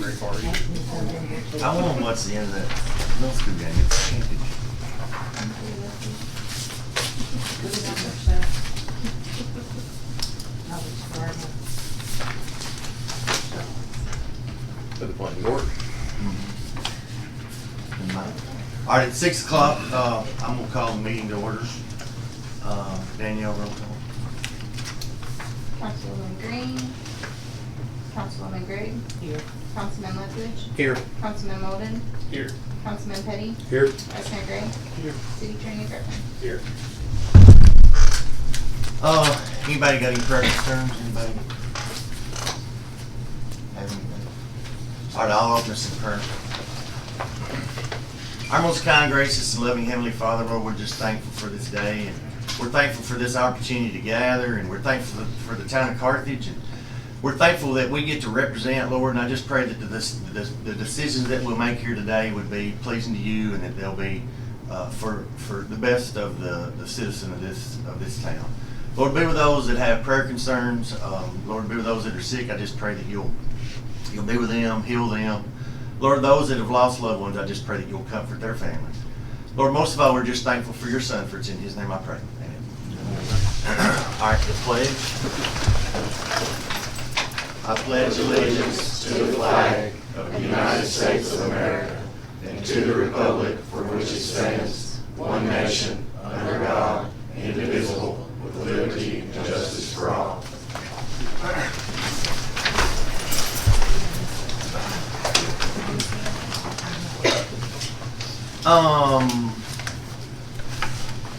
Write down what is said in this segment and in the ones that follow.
very far either. I want to watch the end of that middle school game. It's Carthage. So they're playing York. All right, at 6 o'clock, I'm gonna call the meeting to order. Danielle, roll call. Councilwoman Green. Councilwoman Gregg. Here. Councilman Lethbridge. Here. Councilman Molden. Here. Councilman Petty. Here. Vice Mayor Gray. Here. City Attorney Griffin. Here. Anybody got any prayer concerns? Anybody? Have anything? All right, I'll open this in prayer. Our most kind, gracious, and loving Heavenly Father, Lord, we're just thankful for this day, and we're thankful for this opportunity to gather, and we're thankful for the town of Carthage, and we're thankful that we get to represent, Lord, and I just pray that the decisions that we'll make here today would be pleasing to you, and that they'll be for the best of the citizen of this town. Lord, be with those that have prayer concerns. Lord, be with those that are sick. I just pray that you'll be with them, heal them. Lord, those that have lost loved ones, I just pray that you'll comfort their families. Lord, most of all, we're just thankful for your Son, for it's in his name I pray. Amen. All right, the pledge. I pledge allegiance to the flag of the United States of America and to the republic for which it stands, one nation, under God, indivisible, with liberty and justice for all.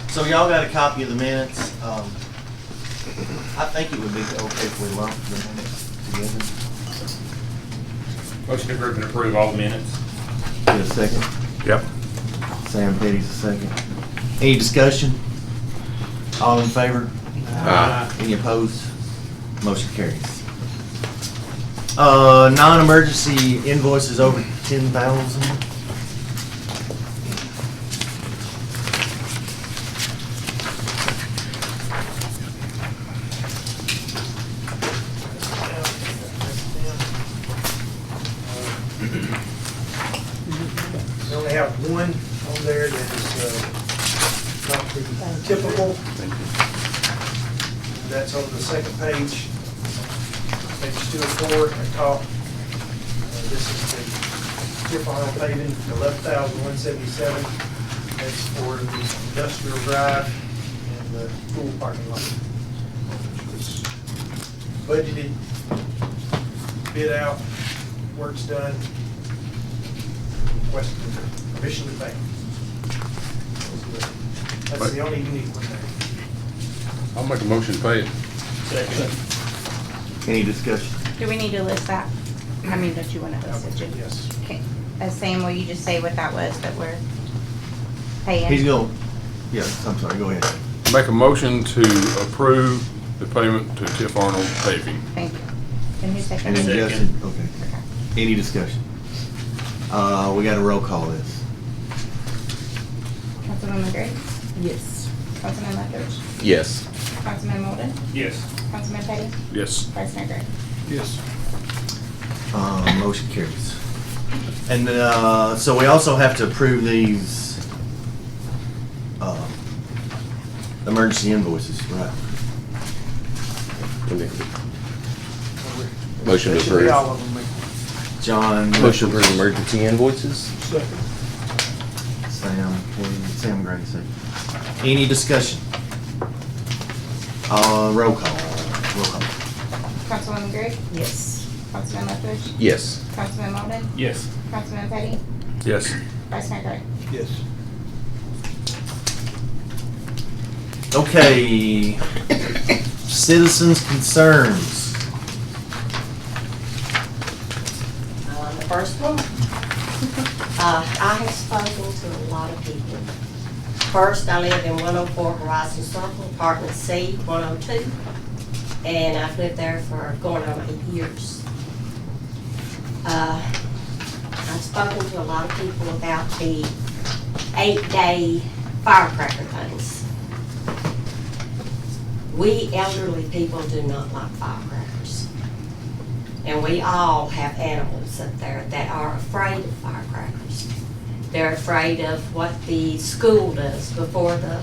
So y'all got a copy of the minutes. I think it would be okay if we lumped the minutes together. Motion to approve and approve all the minutes. Get a second? Yep. Sam Petty's a second. Any discussion? All in favor? Any opposed? Motion carries. Non-emergency invoices over 10,000. We only have one on there that is not the typical. That's on the second page, page 2 and 4 at the top. This is the tip on paving, 11,177. That's for the industrial drive and the pool parking lot. It's budgeted, bid out, work's done. Requesting permission to pay. That's the only unique one there. I'll make a motion to pay it. Second. Any discussion? Do we need to list that? I mean, don't you want to list it? Yes. Okay. Sam, will you just say what that was that we're paying? He's going, yeah, I'm sorry, go ahead. Make a motion to approve the payment to Tiff Arnold Paving. Thank you. And who's And second? then Justin, okay. Okay. Any discussion? We got a roll call this. Councilwoman Gray. Yes. Councilman Lethbridge. Yes. Councilman Molden. Yes. Councilman Petty. Yes. Vice Mayor Gray. Yes. Motion carries. And so we also have to approve these emergency invoices, right? Motion to They should be approve. all of them. John. Motion for emergency invoices? Sam Gray, second. Any discussion? Roll call. Councilwoman Gray. Yes. Councilman Lethbridge. Yes. Councilman Molden. Yes. Councilman Petty. Yes. Vice Mayor Gray. Yes. Okay. Citizens' concerns. The first one, I have spoken to a lot of people. First, I live in 104 Horizon Circle, apartment C, 102, and I've lived there for going on 8 years. I've spoken to a lot of people about the 8-day firecracker things. We elderly people do not like firecrackers. And we all have animals up there that are afraid of firecrackers. They're afraid of what the school does before the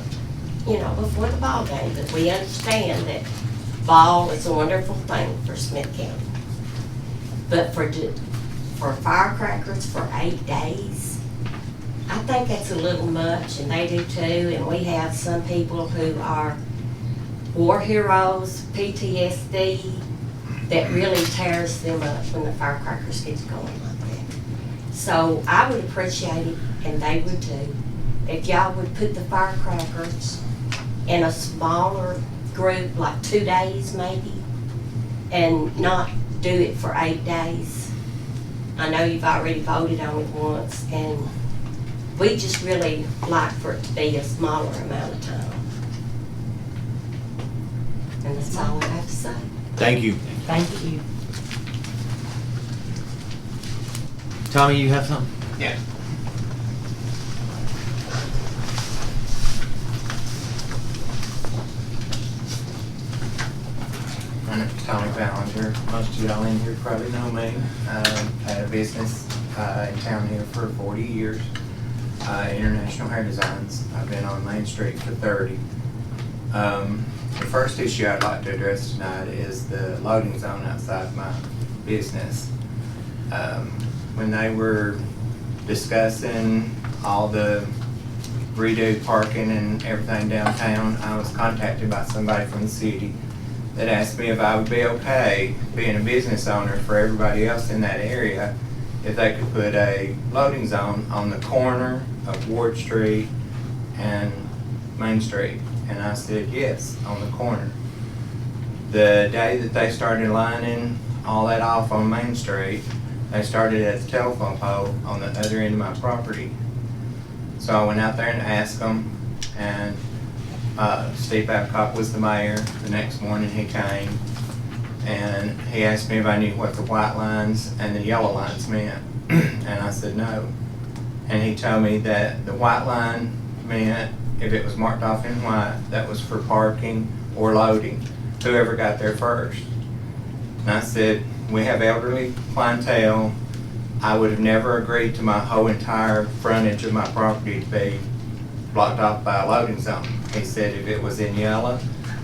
ball game. But we understand that ball is a wonderful thing for Smith County. But for firecrackers for 8 days, I think that's a little much, and they do too. And we have some people who are war heroes, PTSD, that really tears them up when the firecrackers get going like that. So I would appreciate it, and they would too, if y'all would put the firecrackers in a smaller group, like 2 days maybe, and not do it for 8 days. I know you've already voted on it once, and we just really like for it to be a smaller amount of time. And that's all I have to say. Thank you. Thank you. Tommy, you have something? Yeah. My name's Tommy Ballinger. Most of y'all in here probably know me. Had a business in town here for 40 years. International Hair Designs. I've been on Main Street for 30. The first issue I'd like to address tonight is the loading zone outside my business. When they were discussing all the redo parking and everything downtown, I was contacted by somebody from the city that asked me if I would be okay being a business owner for everybody else in that area if they could put a loading zone on the corner of Ward Street and Main Street. And I said yes, on the corner. The day that they started lining all that off on Main Street, they started at the telephone pole on the other end of my property. So I went out there and asked them, and Steve Babcock was the mayor. The next morning he came, and he asked me if I knew what the white lines and the yellow lines meant. And I said no. And he told me that the white line meant if it was marked off in white, that was for parking or loading, whoever got there first. And I said, we have elderly clientele. I would have never agreed to my whole entire frontage of my property to be blocked off by a loading zone. He said if it was in yellow,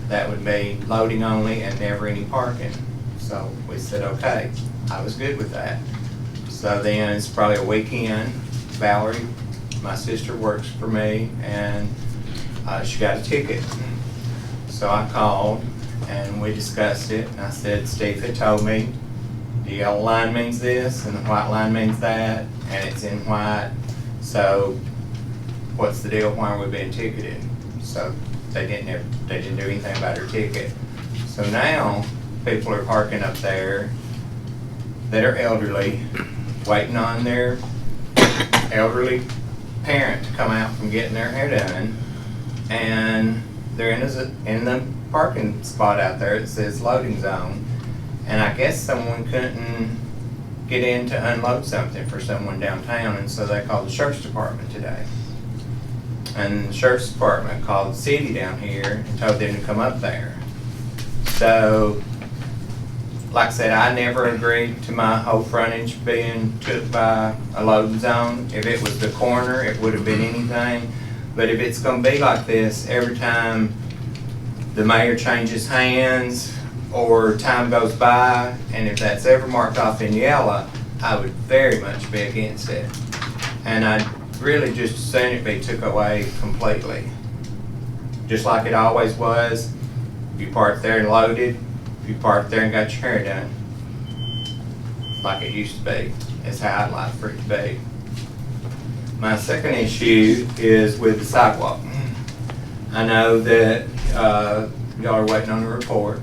that would be loading only and never any parking. So we said, okay. I was good with that. So then it's probably a weekend. Valerie, my sister, works for me, and she got a ticket. So I called and we discussed it, and I said, Steve had told me the yellow line means this and the white line means that, and it's in white. So what's the deal? Why are we being ticketed? So they didn't do anything about her ticket. So now people are parking up there that are elderly, waiting on their elderly parent to come out from getting their hair done, and they're in the parking spot out there that says loading zone, and I guess someone couldn't get in to unload something for someone downtown, and so they called the sheriff's department today. And the sheriff's department called the city down here and told them to come up there. So, like I said, I never agreed to my whole frontage being took by a loading zone. If it was the corner, it would have been anything. But if it's gonna be like this, every time the mayor changes hands or time goes by, and if that's ever marked off in yellow, I would very much be against it. And I'd really just as soon it be took away completely. Just like it always was. You parked there and loaded, you parked there and got your hair done. Like it used to be. It's how I'd like for it to be. My second issue is with the sidewalk. I know that y'all are waiting on the report,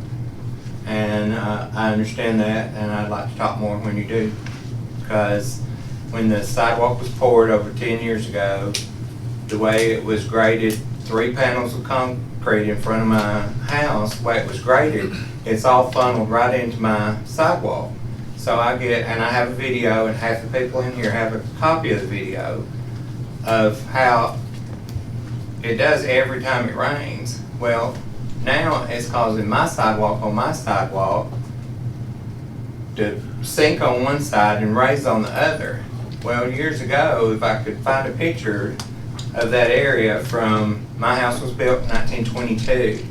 and I understand that, and I'd like to talk more when you do. Because when the sidewalk was poured over 10 years ago, the way it was graded, 3 panels of concrete in front of my house, the way it was graded, it's all funneled right into my sidewalk. So I have a video, and half the people in here have a copy of the video of how it does every time it rains. Well, now it's causing my sidewalk on my sidewalk to sink on one side and raise on the other. Well, years ago, if I could find a picture of that area from, my house was built in 1922.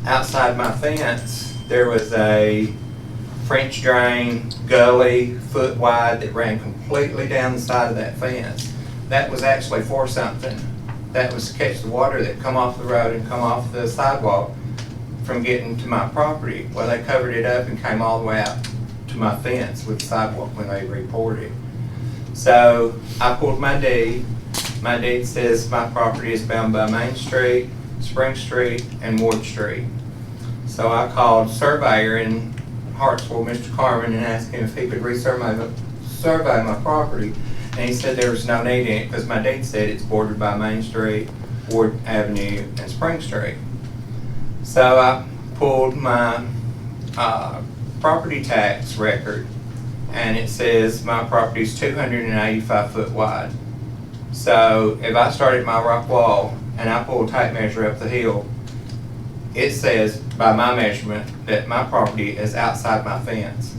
Outside my fence, there was a French drain gully, foot wide, that ran completely down the side of that fence. That was actually for something. That was to catch the water that come off the road and come off the sidewalk from getting to my property. Well, they covered it up and came all the way out to my fence with the sidewalk when they reported it. So I pulled my deed. My deed says my property is bound by Main Street, Spring Street, and Ward Street. So I called surveyor in Hartsville, Mr. Carmen, and asked him if he could survey my property. And he said there was no need in it because my deed said it's bordered by Main Street, Ward Avenue, and Spring Street. So I pulled my property tax record, and it says my property is 285 foot wide. So if I started my rock wall and I pull a tape measure up the hill, it says by my measurement that my property is outside my fence.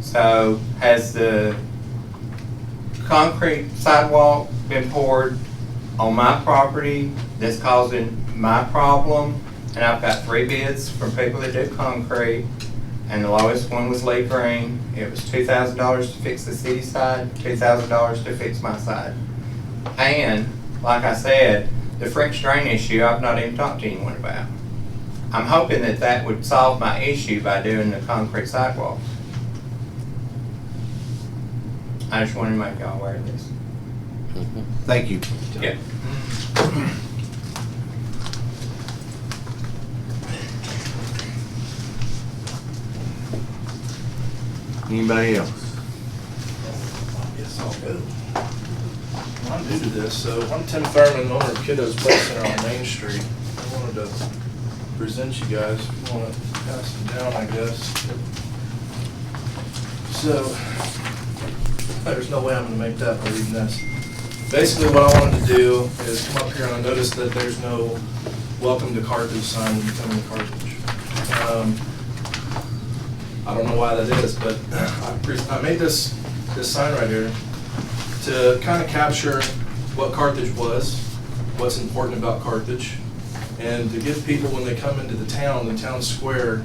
So has the concrete sidewalk been poured on my property that's causing my problem? And I've got 3 bids from people that do concrete, and the lowest one was Lee Green. It was $2,000 to fix the city side, $2,000 to fix my side. And like I said, the French drain issue I've not even talked to anyone about. I'm hoping that that would solve my issue by doing the concrete sidewalks. I just wanted to make y'all aware of this. Thank you. Yeah. Anybody else? Yes, I'll go. I'm new to this, so I'm Tim Thurman, owner of Kiddo's Place Center on Main Street. I wanted to present you guys, if you want to pass them down, I guess. So, there's no way I'm going to make that by reading this. Basically, what I wanted to do is come up here, and I noticed that there's no welcome to Carthage sign when you come into Carthage. I don't know why that is, but I made this sign right here to kind of capture what Carthage was, what's important about Carthage, and to give people, when they come into the town square,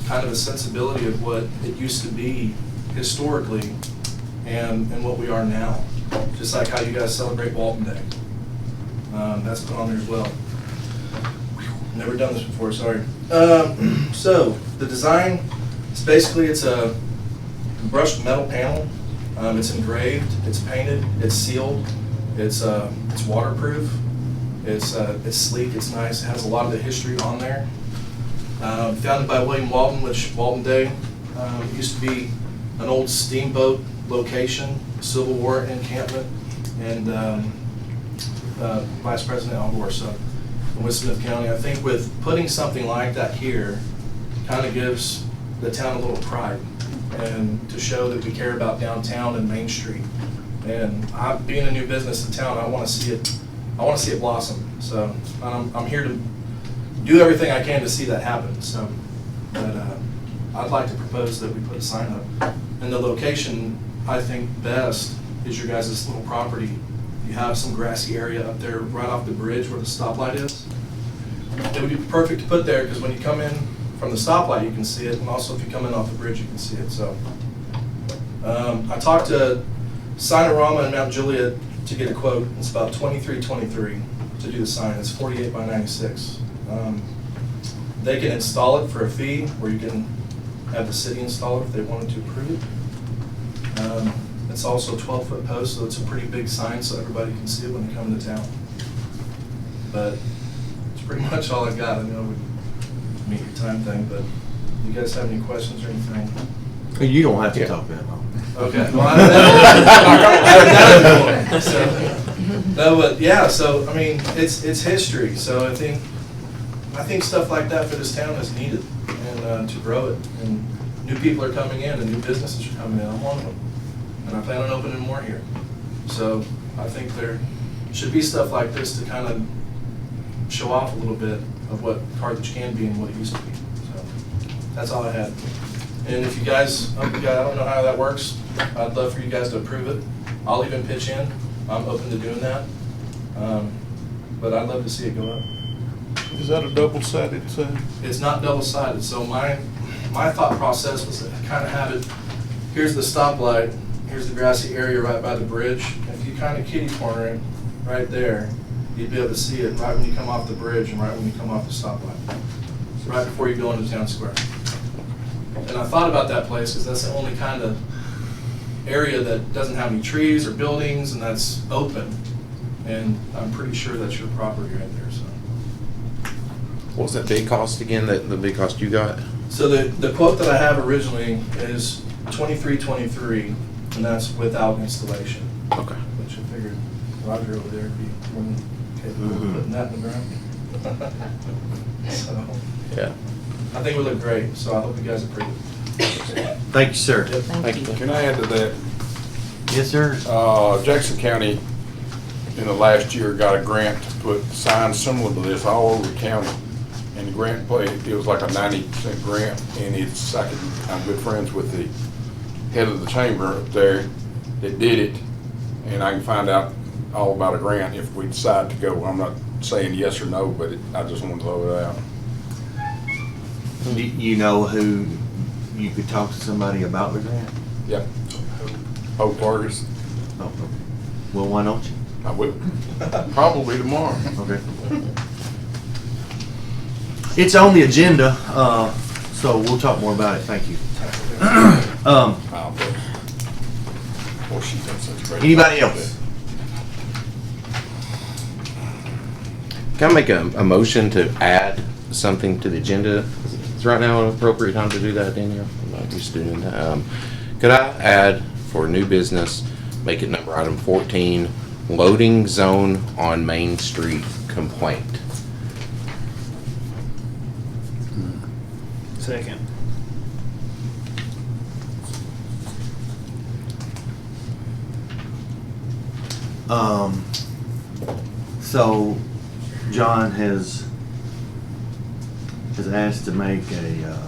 kind of a sensibility of what it used to be historically and what we are now. Just like how you guys celebrate Walton Day. That's put on there as well. Never done this before, sorry. So, the design, it's a brushed metal panel. It's engraved, it's painted, it's sealed, it's waterproof, it's sleek, it's nice, it has a lot of the history on there. Founded by William Walton, which Walton Day used to be an old steamboat location, Civil War encampment, and Vice President Al Gore, so in West Smith County. I think with putting something like that here, kind of gives the town a little pride, and to show that we care about downtown and Main Street. And being a new business in town, I want to see it blossom. So I'm here to do everything I can to see that happen. So, but I'd like to propose that we put a sign up. And the location, I think, best is your guys' little property. You have some grassy area up there right off the bridge where the stoplight is. It would be perfect to put there because when you come in from the stoplight, you can see it, and also if you come in off the bridge, you can see it. So I talked to Signorama in Mount Juliet to get a quote. It's about $23.23 to do the sign. It's 48 by 96. They can install it for a fee, or you can have the city install it if they wanted to approve it. It's also 12-foot post, so it's a pretty big sign so everybody can see it when they come into town. But it's pretty much all I got. I know we meet your time thing, but you guys have any questions or anything? You don't have to talk that long. Okay. Well, no, but yeah. So I mean, it's history. So I think stuff like that for this town is needed, and to grow it. And new people are coming in, and new businesses are coming in. I'm one of them, and I plan on opening more here. So I think there should be stuff like this to kind of show off a little bit of what Carthage can be and what it used to be. So that's all I had. And if you guys, I don't know how that works, I'd love for you guys to approve it. I'll even pitch in, I'm open to doing that. But I'd love to see it go up. Is that a double-sided sign? It's not double-sided, so my thought process was to kind of have it, here's the stoplight, here's the grassy area right by the bridge. If you kind of kitty corner it right there, you'd be able to see it right when you come off the bridge and right when you come off the stoplight, right before you go into town square. And I thought about that place because that's the only kind of area that doesn't have any trees or buildings and that's open. And I'm pretty sure that's your property right there, so. What was that big cost again, the big cost you got? So the quote that I have originally is $23.23, and that's without installation. Okay. Which I figured Roger over there would be more than capable of putting that in the ground. So, Yeah. I think it would look great, so I hope you guys approve it. Thank you, sir. Thank you. Can I add to that? Yes, sir. Jackson County in the last year got a grant to put signs similar to this all over the county. And the grant it was like a 90% grant, and I'm good friends with the head of the chamber up there that did it, and I can find out all about a grant if we decide to go. I'm not saying yes or no, but I just want to throw it out. Do you know who you could talk to somebody about the grant? Yep. Hope Vargas. Oh, okay. Well, why don't you? I will. Probably tomorrow. Okay. It's on the agenda, so we'll talk more about it. Thank you. Boy, she does such a great Anybody job. else? Can I make a motion to add something to the agenda? Is right now an appropriate time to do that, Danielle? I'm not used to doing that. Could I add for new business, make it number item 14, loading zone on Main Street complaint? Second. So John has asked to make a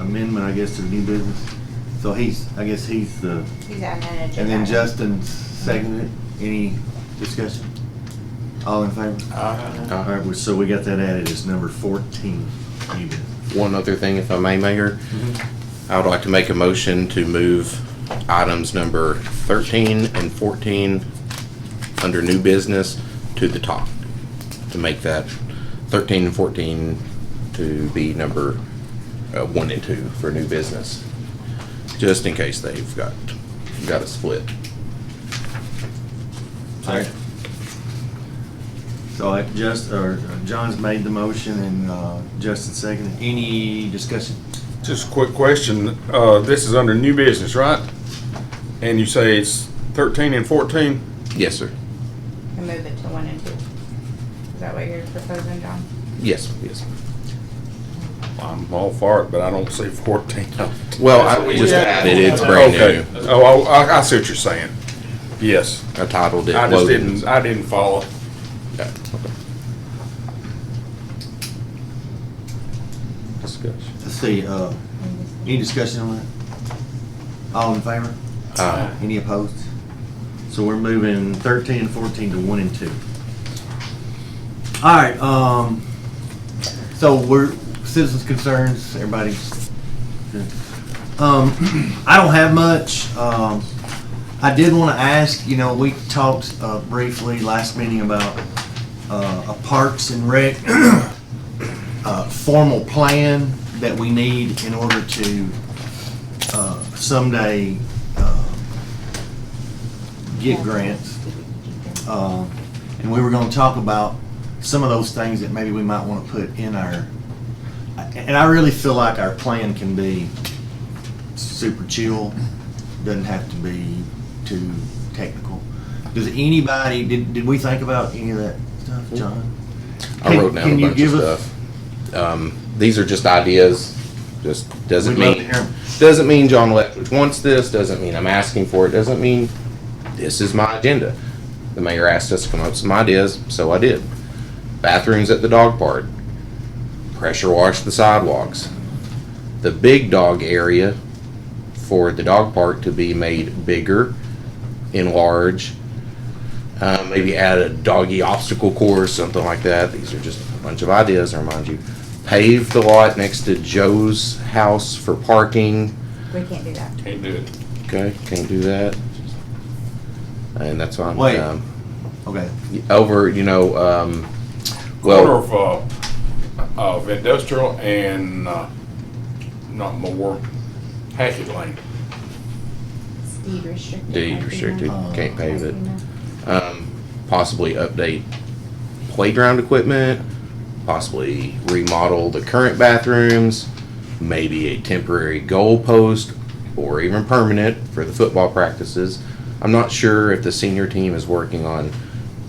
amendment, I guess, to the new business. So I guess he's the, He's adding an agenda. and then Justin seconded it. Any discussion? All in favor? All right, so we got that added as number 14. New business. One other thing, if I may, Mayor. I would like to make a motion to move items number 13 and 14 under new business to the top. To make that 13 and 14 to be number 1 and 2 for new business. Just in case they've got a split. All right. So John's made the motion and Justin seconded. Any discussion? Just a quick question. This is under new business, right? And you say it's 13 and 14? Yes, sir. And move it to 1 and 2. Is that what you're proposing, John? Yes, yes. I'm all for it, but I don't see 14. Well, we just added, it's brand Okay. new. Oh, I see what you're saying. Yes. I titled it I just loading. I didn't follow. Okay. Discussion. Let's see, any discussion on that? All in favor? Any opposed? So we're moving 13 and 14 to 1 and 2. All right, so we're, citizens' concerns, everybody good? I don't have much. I did want to ask, we talked briefly last meeting about a Parks and Rec formal plan that we need in order to someday get grants. And we were going to talk about some of those things that maybe we might want to put in our, and I really feel like our plan can be super chill, doesn't have to be too technical. Does anybody, did we think about any of that stuff, John? I wrote down a bunch of stuff. These are just ideas. Just doesn't We'd love to mean hear 'em. doesn't mean John Lethbridge wants this. Doesn't mean I'm asking for it. Doesn't mean this is my agenda. The mayor asked us to come up with some ideas, so I did. Bathrooms at the dog park. Pressure wash the sidewalks. the big dog area for the dog park to be made bigger, enlarged. Maybe add a doggy obstacle course, something like that. These are just a bunch of ideas, I remind you. Pave the lot next to Joe's house for parking. We can't do that. Can't do it. Okay, can't do that. And that's fine. Wait. Okay. Over, Corner well, of industrial and, not more, Hackett Lane. It's deed restricted. deed like, restricted, you know. can't pave it. You know. Possibly update playground equipment, possibly remodel the current bathrooms, maybe a temporary goal post or even permanent for the football practices. I'm not sure if the senior team is working on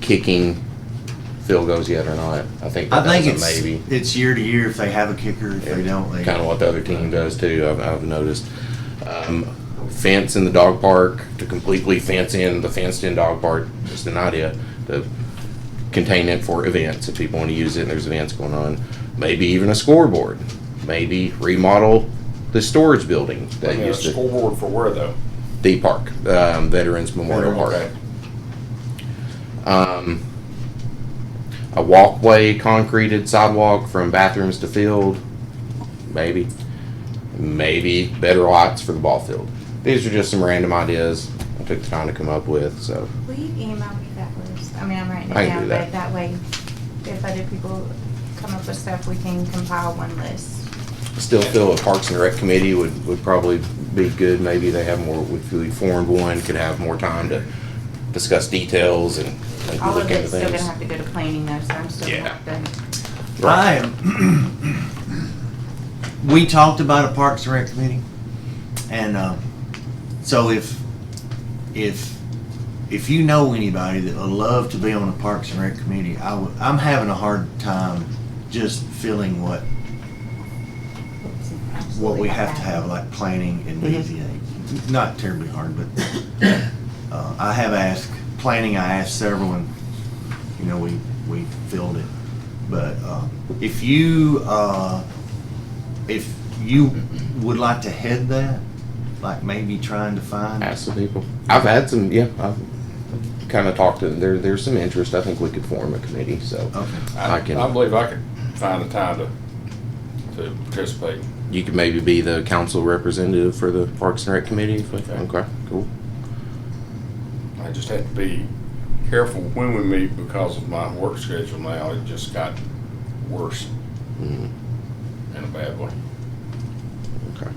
kicking field goals yet or not. I think I that think was a maybe. it's year to year if they have a kicker, if they don't, they. Kind of what the other team does too, I've noticed. Fence in the dog park, to completely fence in the fenced-in dog park, just an idea, to contain it for events, if people want to use it and there's events going on. Maybe even a scoreboard. Maybe remodel the storage building that A used to, scoreboard for where though? the park, Veterans Memorial Park. Okay. A walkway, concreted sidewalk from bathrooms to field, maybe. Maybe better lights for the ball field. These are just some random ideas I took the time to come up with, so. Will you email me that list? I mean, I'm writing it I can do down, that. but that way, if other people come up with stuff, we can compile one list. Still feel a Parks and Rec committee would probably be good. Maybe they have more, if we formed one, could have more time to discuss details and maybe All look of into it's still gonna things. have to go to planning though, so I'm still gonna Yeah. have to. I am. We talked about a Parks and Rec committee, and so if you know anybody that would love to be on a Parks and Rec committee, I'm having a hard time just feeling what we have to have, like planning and BZA. Not terribly hard, but I have asked planning. I asked several, and we filled it. But if you would like to head that, like maybe trying to find. Ask some people. I've had some, yeah, I've kind of talked to them. There's some interest. I think we could form a committee, so. Okay. I I believe I could find the time to participate. You could maybe be the council representative for the Parks and Rec committee. Okay, cool. I just have to be careful when we meet because of my work schedule now. It just got worse Mhm. in a bad way. Okay.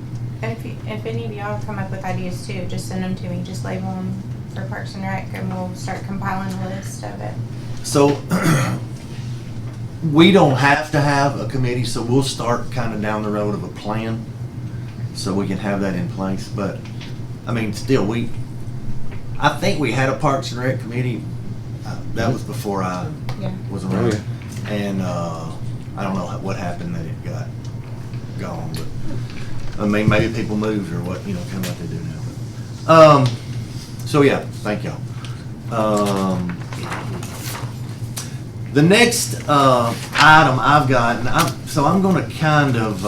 And if any of y'all come up with ideas too, just send them to me, just label them for Parks and Rec, and we'll start compiling a list of it. So we don't have to have a committee, so we'll start kind of down the road of a plan so we can have that in place. But I mean, still, I think we had a Parks and Rec committee. That was before I Yeah. was around. Oh, yeah. And I don't know what happened that it got gone, but I mean, maybe people moved or what, kind of what they do now. But, so yeah, thank y'all. The next item I've got, and I'm going to kind of,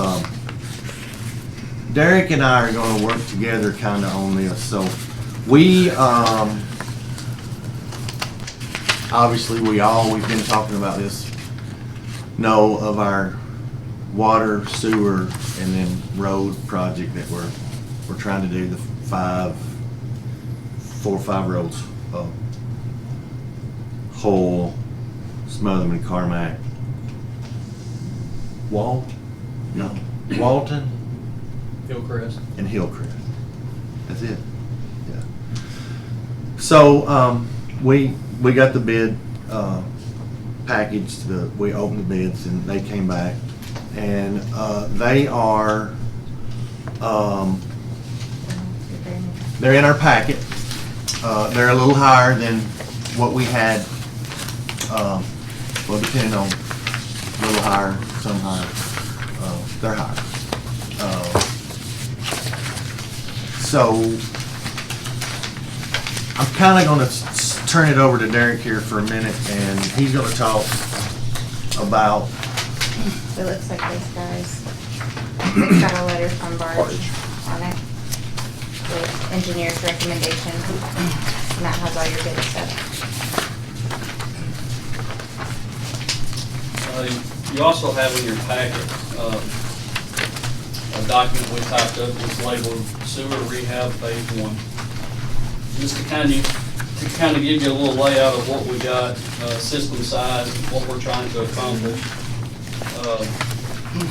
Derek and I are going to work together kind of on this. So we, obviously we've been talking about this, know of our water, sewer, and then road project that we're trying to do, the 4 or 5 roads, Hull, Smotherman, Carmack, Walton, Hillcrest. and Hillcrest. That's it. Yeah. So we got the bid package. We opened the bids and they came back, and they are they're in our packet. They're a little higher than what we had. Well, depending on a little higher, some higher. They're higher. So I'm kind of going to turn it over to Derek here for a minute, and he's going to talk about. It looks like this, guys. It's got a letter from Barge Barge. on it with engineer's recommendation, and that has all your bid stuff. You also have in your packet a document we typed up that's labeled Sewer Rehab Phase 1. Just to kind of give you a little layout of what we got, system size, what we're trying to accomplish.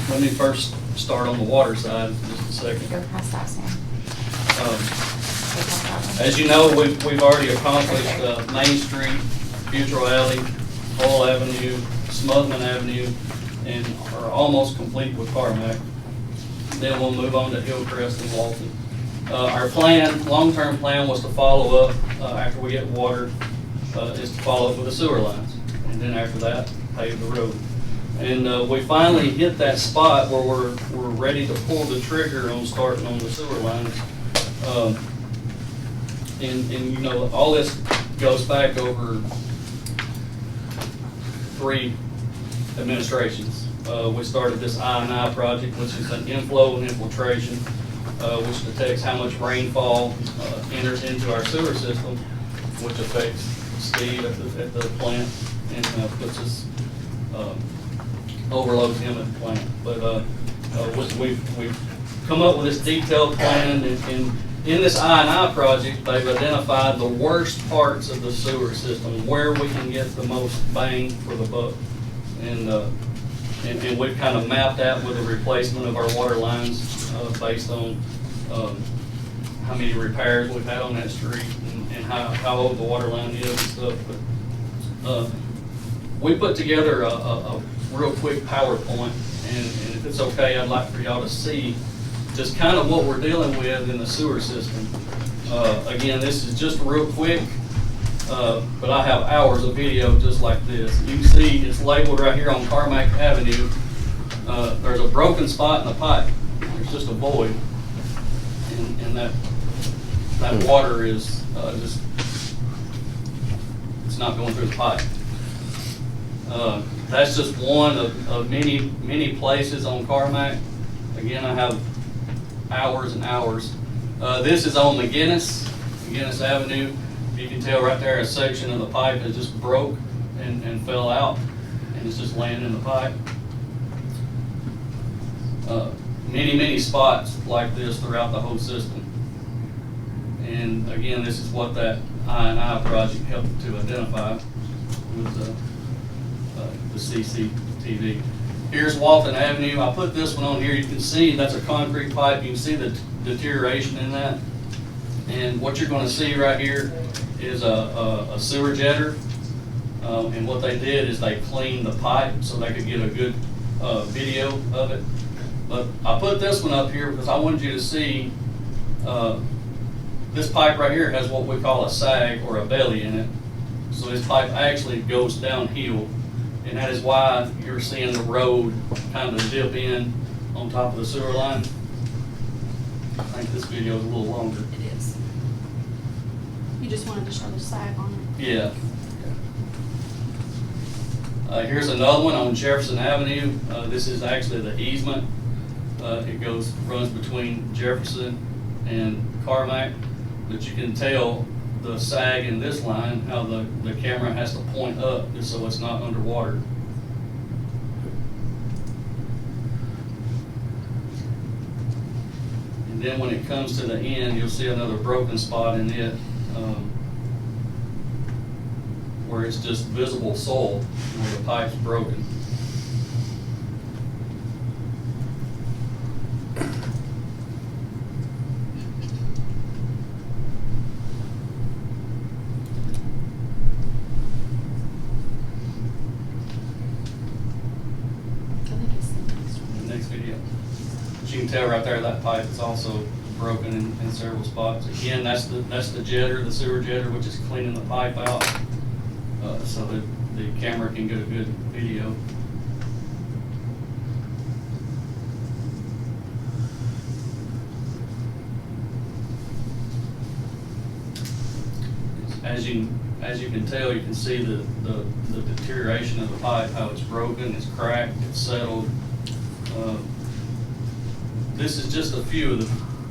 Let me first start on the water side for just a second. Go past that, Sam. Go past that one. As you know, we've already accomplished Main Street, Futrell Alley, Hall Avenue, Smotherman Avenue, and are almost complete with Carmack. Then we'll move on to Hillcrest and Walton. Our plan, long-term plan, was to follow up after we get water, is to follow up with the sewer lines. And then after that, pave the road. And we finally hit that spot where we're ready to pull the trigger on starting on the sewer lines. And you know, all this goes back over 3 administrations. We started this I&I project, which is an inflow and infiltration, which detects how much rainfall enters into our sewer system, which affects speed at the plant and puts us, overloads him at the plant. But we've come up with this detailed plan, and in this I&I project, they've identified the worst parts of the sewer system, where we can get the most bang for the buck. And we've kind of mapped that with a replacement of our water lines based on how many repairs we've had on that street and how old the water line is and stuff. But we put together a real quick PowerPoint, and if it's okay, I'd like for y'all to see just kind of what we're dealing with in the sewer system. Again, this is just real quick. But I have hours of video just like this. You can see it's labeled right here on Carmack Avenue. There's a broken spot in the pipe. There's just a void. And that water is just, it's not going through the pipe. That's just one of many places on Carmack. Again, I have hours and hours. This is on McGinnis Avenue. You can tell right there a section of the pipe that just broke and fell out, and it's just laying in the pipe. Many spots like this throughout the whole system. And again, this is what that I&I project helped to identify with the CCTV. Here's Walton Avenue. I put this one on here. You can see that's a concrete pipe. You can see the deterioration in that. And what you're going to see right here is a sewer jetter, and what they did is they cleaned the pipe so they could get a good video of it. But I put this one up here because I wanted you to see this pipe right here has what we call a sag or a belly in it. So this pipe actually goes downhill, and that is why you're seeing the road kind of dip in on top of the sewer line. I think this video is a little longer. It is. You just wanted to show the sag on it. Yeah. Here's another one on Jefferson Avenue. This is actually the easement. It runs between Jefferson and Carmack, but you can tell the sag in this line, how the camera has to point up just so it's not underwater. And then when it comes to the end, you'll see another broken spot in it, where it's just visible soil where the pipe's broken. I think it's the next one. The next video. But you can tell right there that pipe is also broken in several spots. Again, that's the jetter, the sewer jetter, which is cleaning the pipe out, so that the camera can get a good video. As you can tell, you can see the deterioration of the pipe, how it's broken, it's cracked, it's settled. this is just a few of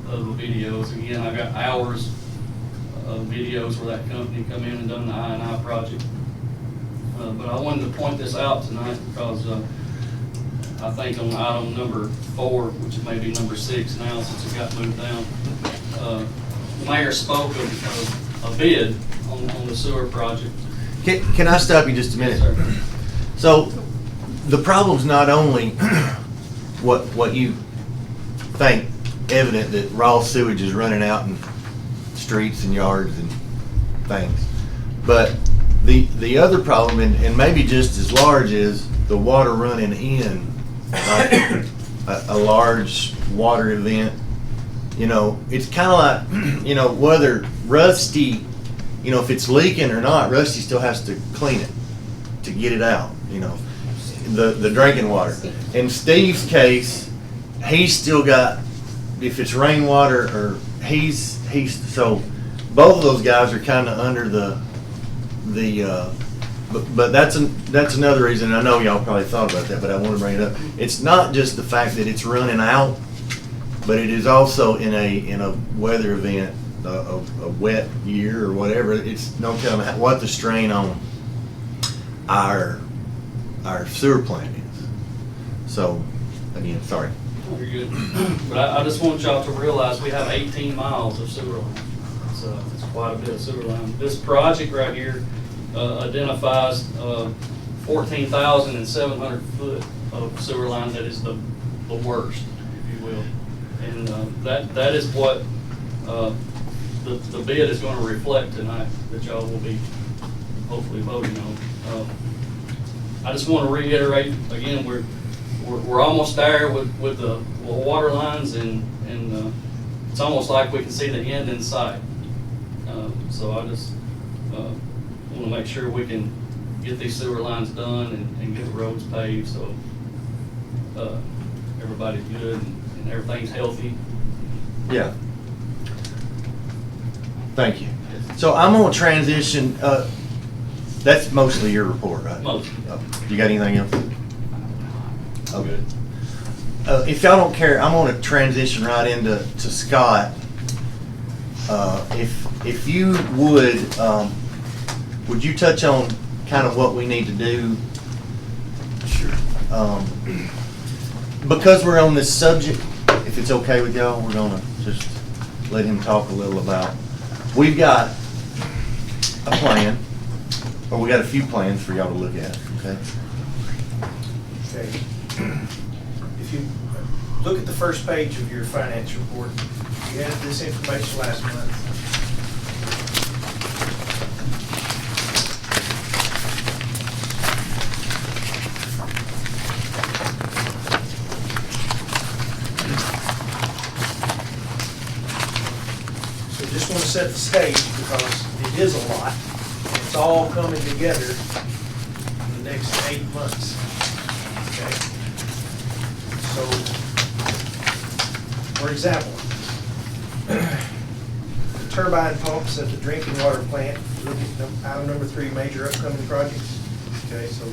the videos. Again, I got hours of videos where that company come in and done the I&I project. But I wanted to point this out tonight because I think on item number 4, which may be number 6 now since it got moved down, the mayor spoke of a bid on the sewer project. Can I stop you just a minute? Yes, sir. So, the problem's not only what you think evident that raw sewage is running out in streets and yards and things, but the other problem, and maybe just as large, is the water running in, like a large water event. You know, it's kind of like, you know, whether Rusty, you know, if it's leaking or not, Rusty still has to clean it to get it out, you know, the drinking water. In Steve's case, he's still got, if it's rainwater or he's so both of those guys are kind of under but that's another reason. I know y'all probably thought about that, but I want to bring it up. It's not just the fact that it's running out, but it is also in a weather event, a wet year or whatever. It's no telling what the strain on our sewer plant is. So again, sorry. You're good. But I just want y'all to realize we have 18 miles of sewer line. So it's quite a bit of sewer line. This project right here identifies 14,700 foot of sewer line that is the worst, if you will. And that is what the bid is going to reflect tonight that y'all will be hopefully voting on. I just want to reiterate again, we're almost there with the water lines, and it's almost like we can see the end in sight. So I just want to make sure we can get these sewer lines done and get the roads paved, so everybody's good and everything's healthy. Yeah. Thank you. So I'm going to transition. That's mostly your report, right? Mostly. You got anything else? Oh, good. If y'all don't care, I'm going to transition right into Scott. If you would you touch on kind of what we need to do? Sure. Because we're on this subject, if it's okay with y'all, we're going to just let him talk a little about. We've got a plan, or we got a few plans for y'all to look at. Okay. Okay. If you look at the first page of your finance report, you had this information last month. So just want to set the stage because it is a lot. It's all coming together in the next 8 months. Okay. So, for example, the turbine pumps at the drinking water plant, look at item number 3, major upcoming projects. Okay, so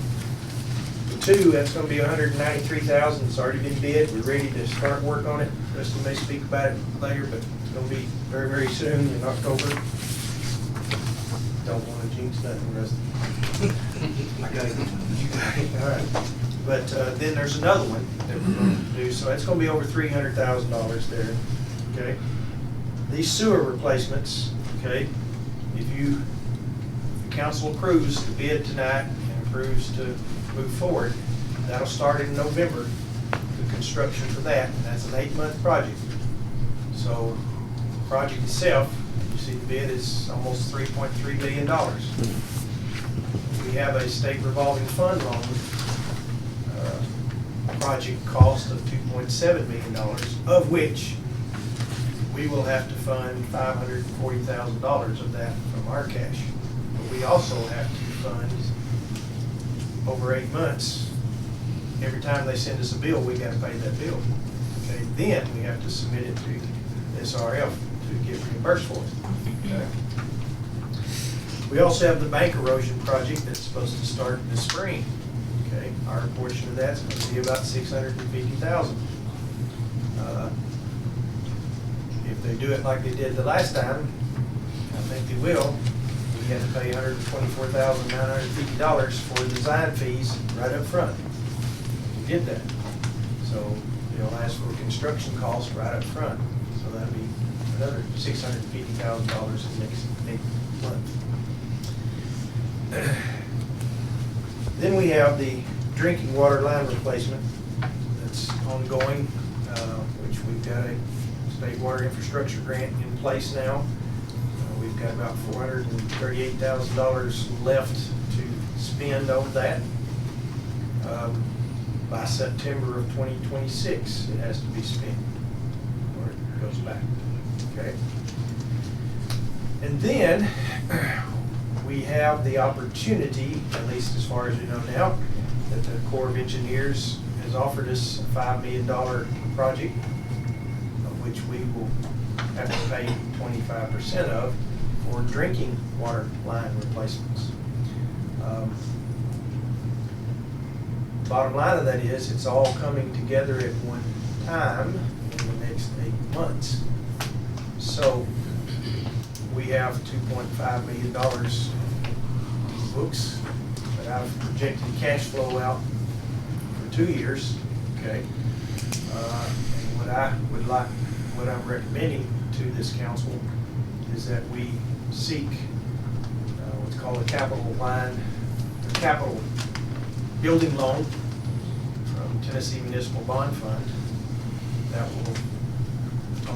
the 2, that's going to be $193,000. It's already been bid. We're ready to start work on it. Rusty may speak about it later, but it's going to be very, very soon in October. Don't want to jinx nothing, Rusty. I got it. You got it. All right. But then there's another one that we're going to do, so that's going to be over $300,000 there, okay? These sewer replacements, okay, if the council approves the bid tonight and approves to move forward, that'll start in November, the construction for that, and that's an 8-month project. So the project itself, you see the bid is almost $3.3 billion. We have a state revolving fund loan project cost of $2.7 million, of which we will have to fund $540,000 of that from our cash. But we also have to fund over 8 months. Every time they send us a bill, we got to pay that bill. Okay, then we have to submit it to SRF to get reimbursed for it. Okay. We also have the bank erosion project that's supposed to start this spring. Okay, our portion of that's going to be about $650,000. they do it like they did the last time, I think they will, we had to pay $124,950 for design fees right up front. We did that. So they'll ask for construction costs right up front. So that'd be another $650,000 next month. Then we have the drinking water line replacement that's ongoing, which we've got a state water infrastructure grant in place now. We've got about $438,000 left to spend on that. By September of 2026, it has to be spent, or it goes back, okay? And then we have the opportunity, at least as far as we know now, that the Corps of Engineers has offered us a $5 million project, of which we will have to pay 25% of for drinking water line replacements. Bottom line of that is, it's all coming together at one time in the next 8 months. So we have $2.5 million books that I've projected cash flow out for 2 years, okay? And what I'm recommending to this council is that we seek what's called a capital building loan from Tennessee Municipal Bond Fund that will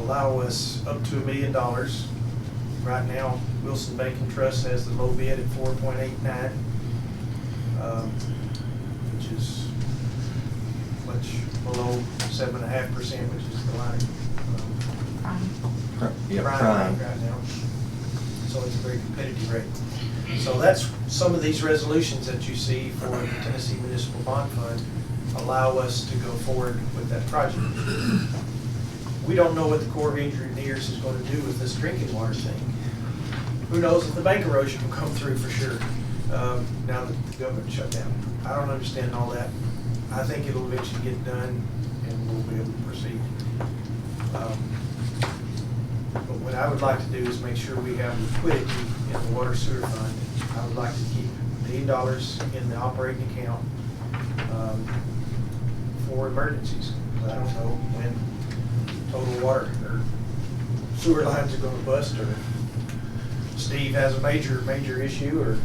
allow us up to $1 million. Right now, Wilson Banking Trust has the low bid at 4.89, which is much below 7.5%, which is the line. Prime right now. So it's a very competitive rate. So that's some of these resolutions that you see for the Tennessee Municipal Bond Fund allow us to go forward with that project. We don't know what the Corps of Engineers is going to do with this drinking water thing. Who knows if the bank erosion will come through for sure, now that the government shut down. I don't understand all that. I think it'll eventually get done and we'll be able to proceed. But what I would like to do is make sure we have liquidity in the water sewer fund. I would like to keep $1 million in the operating account for emergencies. I don't know when total water or sewer lines are going to bust, or Steve has a major issue, or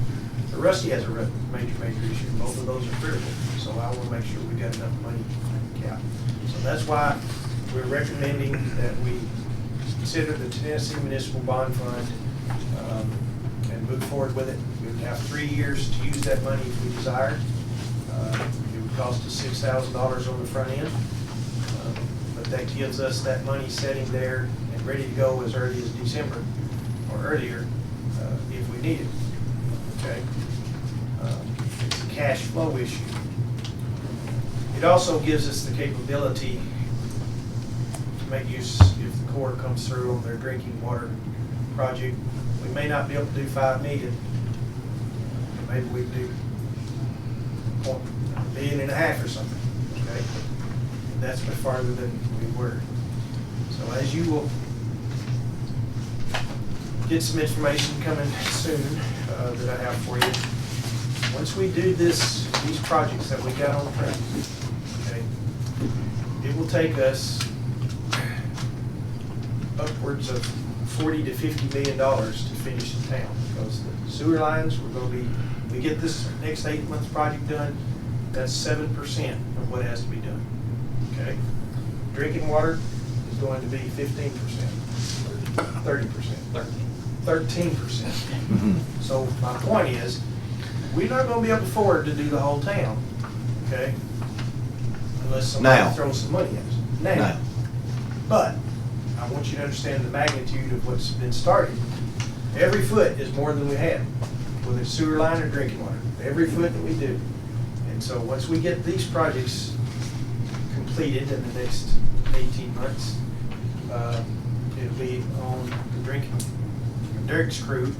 Rusty has a major issue. Both of those are critical. So I want to make sure we got enough money in the cap. So that's why we're recommending that we consider the Tennessee Municipal Bond Fund and move forward with it. We would have 3 years to use that money if we desired. It would cost us $6,000 on the front end, but that gives us that money sitting there and ready to go as early as December or earlier if we need it. Okay, it's a cash flow issue. It also gives us the capability to make use, if the Corps comes through on their drinking water project. We may not be able to do $5 million. Maybe we do $1.5 million or something. Okay, and that's much farther than we were. So as you will get some information coming soon that I have for you. Once we do these projects that we got on track, okay, it will take us upwards of $40 to $50 million to finish the town, because the sewer lines, we get this next 8 months project done, that's 7% of what has to be done. Okay, drinking water is going to be 15%, 30%, 13%. So my point is, we're not going to be able to afford to do the whole town, okay? Unless somebody throws some money at us. Now. But I want you to understand the magnitude of what's been started. Every foot is more than we had, whether it's sewer line or drinking water. Every foot that we do. And so once we get these projects completed in the next 18 months, it'll be on the drinking. Derek's crew,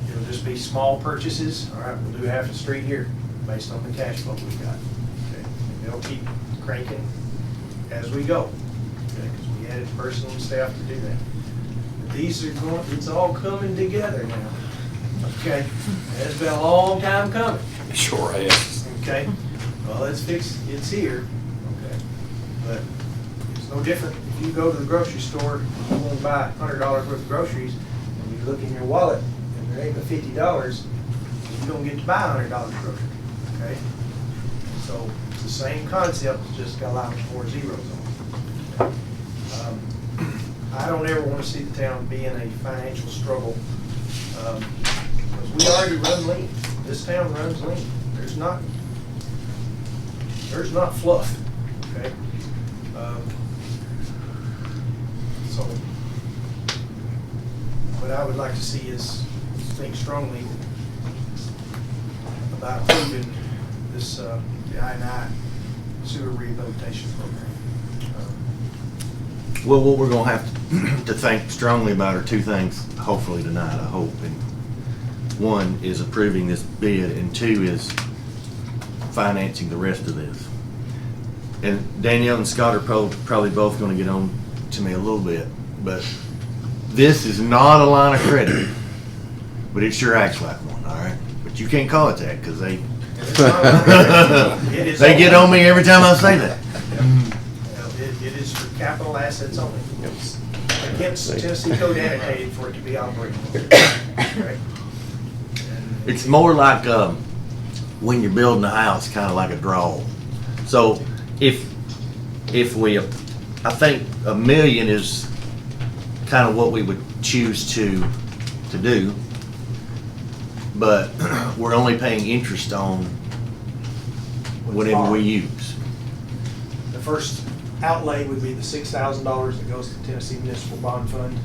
it'll just be small purchases. All right, we'll do half the street here based on the cash flow we've got. Okay, and they'll keep cranking as we go. Okay, because we added a person on staff to do that. These are going, it's all coming together now. Okay, it's been a long time coming. Sure has. Okay, well, it's fixed, it's here, okay, but it's no different. If you go to the grocery store, you want to buy $100 worth of groceries, and you look in your wallet, and there ain't but $50, you don't get to buy $100 of groceries, okay? So it's the same concept, it's just got a lot more zeros on it. I don't ever want to see the town be in a financial struggle, because we already run lean. This town runs lean. There's not fluff, okay? So, what I would like to see is think strongly about approving this, the I&I sewer rehabilitation program. Well, what we're gonna have to think strongly about are two things, hopefully tonight, I hope. And one is approving this bid, and two is financing the rest of this. And Danielle and Scott are probably both gonna get on to me a little bit, but this is not a line of credit, but it sure acts like one, all right? But you can't call it that, because they they get on me every time I say that. It is for capital assets only. Against Tennessee Code annotated for it to be operating. Right? It's more like when you're building a house, kind of like a draw. So if we, I think $1 million is kind of what we would choose to do, but we're only paying interest on whatever we use. The first outlay would be the $6,000 that goes to Tennessee Municipal Bond Fund.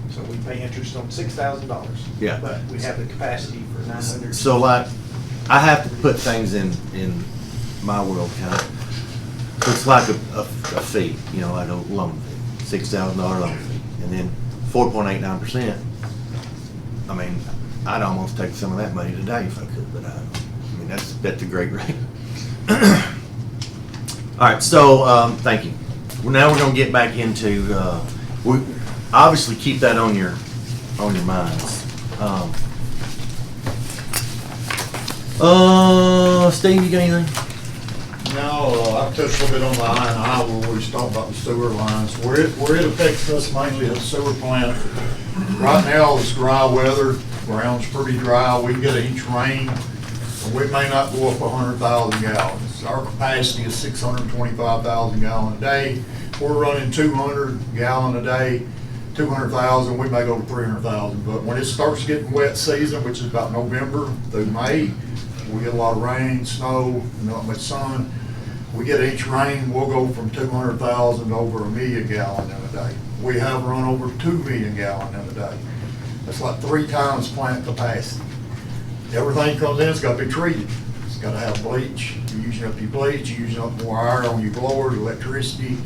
So we pay interest on $6,000. Yeah. But we have the capacity for $900. So like, I have to put things in my world kind of. So it's like a fee, you know, like a loan fee, $6,000 loan fee, and then 4.89%. I mean, I'd almost take some of that money today if I could, but I mean that's a great rate. All right, so thank you. Well, now we're going to get back into. We obviously keep that on your minds. Steve, you got anything? No, I touched a little bit on the I&I where we was talking about the sewer lines. Where it affects us mainly is the sewer plant. Right now, it's dry weather, ground's pretty dry, we get an inch rain, and we may not go up 100,000 gallons. Our capacity is 625,000 gallons a day. We're running 200 gallon a day, 200,000, we may go to 300,000. But when it starts getting wet season, which is about November through May, we get a lot of rain, snow, not much sun. We get an inch rain, we'll go from 200,000 to over 1 million gallon in a day. We have run over 2 million gallon in a day. That's like 3 times plant capacity. Everything comes in, it's got to be treated. It's got to have bleach. You're using up your bleach, you're using up more iron on your blowers, electricity.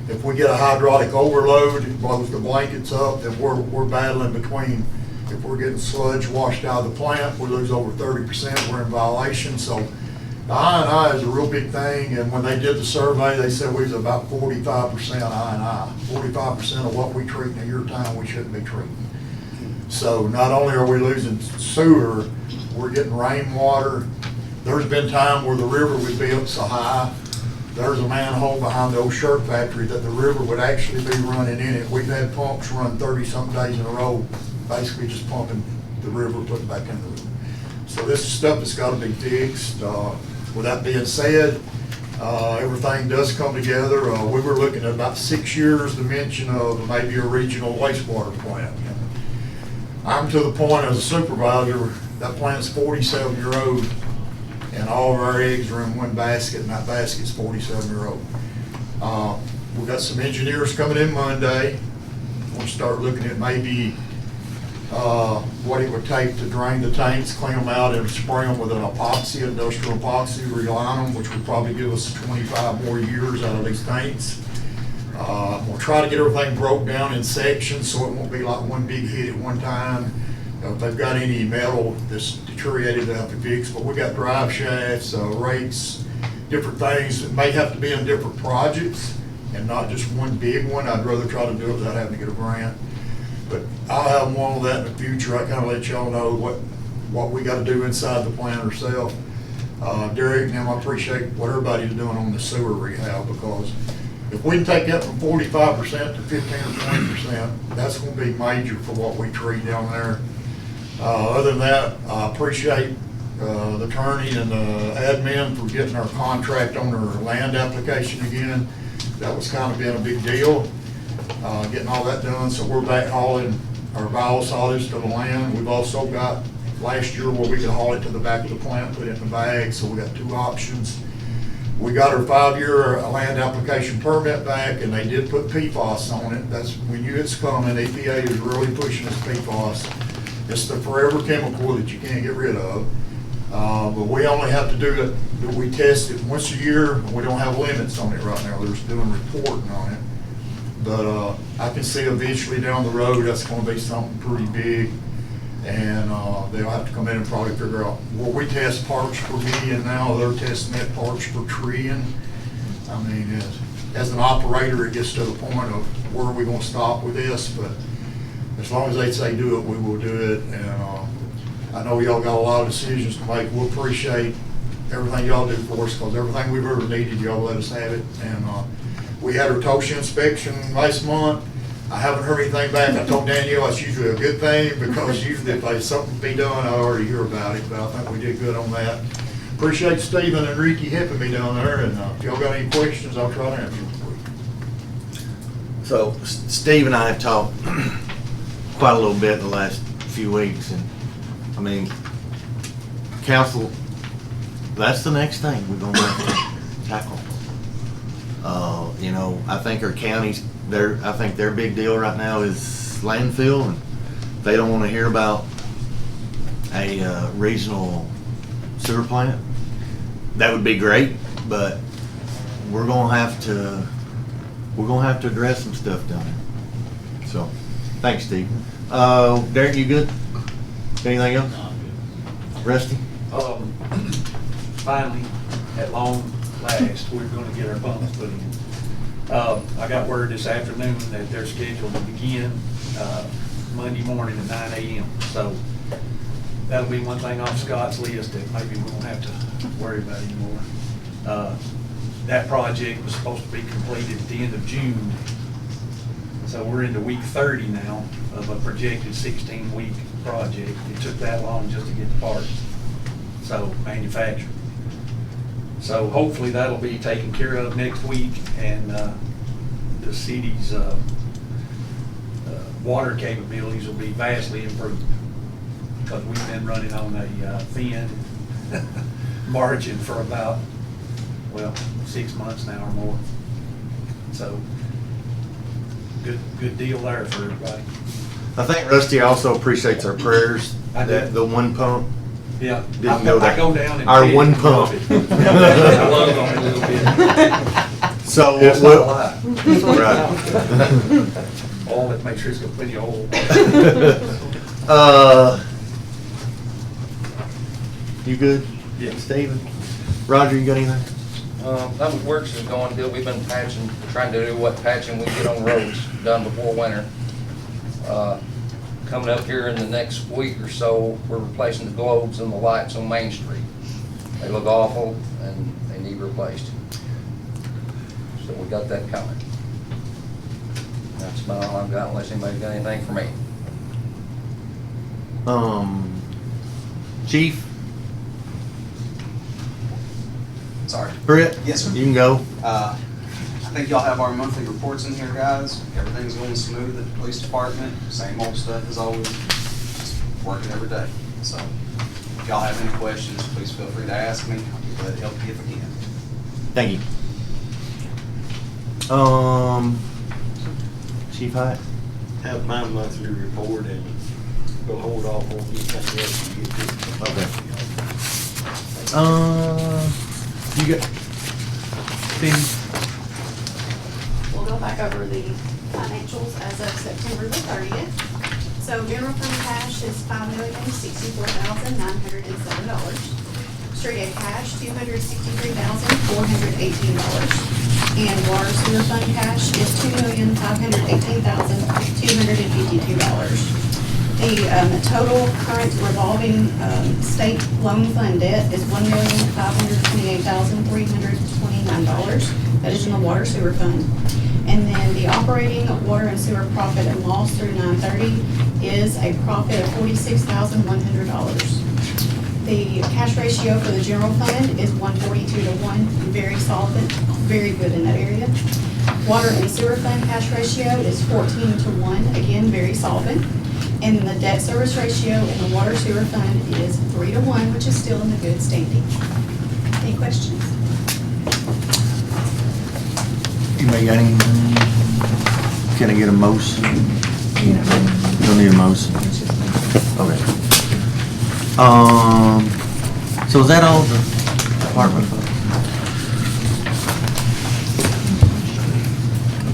If we get a hydraulic overload, it blows the blankets up, then we're battling between. If we're getting sludge washed out of the plant, we lose over 30%, we're in violation. So the I&I is a real big thing, and when they did the survey, they said we was about 45% I&I. 45% of what we treat in a year time, we shouldn't be treating. So not only are we losing sewer, we're getting rainwater. There's been time where the river would be up so high. There's a manhole behind the old shirt factory that the river would actually be running in it. We've had pumps run 30-something days in a row, basically just pumping the river, putting it back in the river. So this is stuff that's got to be fixed. With that being said, everything does come together. We were looking at about 6 years dimension of maybe a regional wastewater plant. I'm to the point as a supervisor, that plant's 47-year-old, and all of our eggs are in one basket, and that basket's 47-year-old. We've got some engineers coming in Monday. We'll start looking at maybe what it would take to drain the tanks, clean them out, and spray them with an epoxy, industrial epoxy, reline them, which would probably give us 25 more years out of these tanks. We'll try to get everything broke down in sections so it won't be like one big hit at one time. If they've got any metal that's deteriorated, they'll have to fix. But we got drive shafts, rates, different things that may have to be in different projects. and not just one big one. I'd rather try to do it without having to get a grant. But I'll have more on that in the future. I kind of let y'all know what we got to do inside the plant ourselves. Derek and them, I appreciate what everybody's doing on the sewer rehab, because if we can take that from 45% to 15 or 20%, that's going to be major for what we treat down there. Other than that, I appreciate the attorney and the admin for getting our contract on our land application again. That was kind of been a big deal, getting all that done. So we're back hauling our biosolids to the land. We've also got last year where we could haul it to the back of the plant, put it in the bag. So we got 2 options. We got our 5-year land application permit back, and they did put PFAS on it. We knew it's coming. EPA is really pushing this PFAS. It's the forever chemical that you can't get rid of. But we only have to do it, we test it once a year, and we don't have limits on it right now. They're just doing reporting on it. But I can see eventually down the road, that's gonna be something pretty big. And they'll have to come in and probably figure out, well, we test parts per million now, they're testing that parts per trillion. I mean, as an operator, it gets to the point of where are we gonna stop with this? But as long as they say do it, we will do it. And I know y'all got a lot of decisions to make. We'll appreciate everything y'all do for us, because everything we've ever needed, y'all let us have it. And we had our TOSHA inspection last month. I haven't heard anything back. I told Danielle that's usually a good thing, because usually if there's something to be done, I already hear about it. But I think we did good on that. Appreciate Stephen and Ricky helping me down there. And if y'all got any questions, I'll try to answer them for you. So Steve and I have talked quite a little bit the last few weeks, and I mean, council, that's the next thing we're gonna have to tackle. You know, I think our counties, I think their big deal right now is landfill, and they don't want to hear about a regional sewer plant. That would be great, but we're gonna have to address some stuff down there. So, thanks, Steve. Derek, you good? Anything else? Rusty? Finally, at long last, we're gonna get our pumps put in. I got word this afternoon that they're scheduled to begin Monday morning at 9 a.m. So that'll be one thing off Scott's list that maybe we won't have to worry about anymore. That project was supposed to be completed at the end of June. So we're into week 30 now of a projected 16-week project. It took that long just to get the parts, so manufactured. So hopefully that'll be taken care of next week, and the city's water capabilities will be vastly improved, because we've been running on a thin margin for about, well, 6 months now or more. So good deal there for everybody. I think Rusty also appreciates our prayers. I do. That the one pump. Yeah, Didn't know that. I go down and Our pity one him a pump. little bit. I love on it a little bit. So It's not a lie. Right. All that makes sure it's got plenty of oil. You good? Yeah. Steven? Roger, you got anything? Public Works is going good. We've been patching, trying to do what patching we get on roads done before winter. Coming up here in the next week or so, we're replacing the globes and the lights on Main Street. They look awful and they need replaced. So we got that coming. That's about all I've got, unless anybody's got anything for me. Chief? Sorry. Britt? Yes, sir. You can go. I think y'all have our monthly reports in here, guys. Everything's going smooth at the police department. Same old stuff as always. Just working every day. So if y'all have any questions, please feel free to ask me. I'll be glad to help you if I can. Thank you. Chief Hyatt? Have my monthly report, and we'll hold off on anything else you get to. Okay. You got, Steve? We'll go back over the financials as of September the 30th. So general fund cash is $5,064,907. Straight ed cash, $263,418. and water sewer fund cash is $2,518,252. The total current revolving state loan fund debt is $1,528,329. That is in the water sewer fund. And then the operating water and sewer profit and loss through 9/30 is a profit of $46,100. The cash ratio for the general fund is 142-1, very solvent, very good in that area. Water and sewer fund cash ratio is 14-1, again, very solvent. And the debt service ratio in the water sewer fund is 3-1, which is still in the good standing. Any questions? Anybody got anything? Can I get a motion? Don't need a motion. Okay. So is that all the department?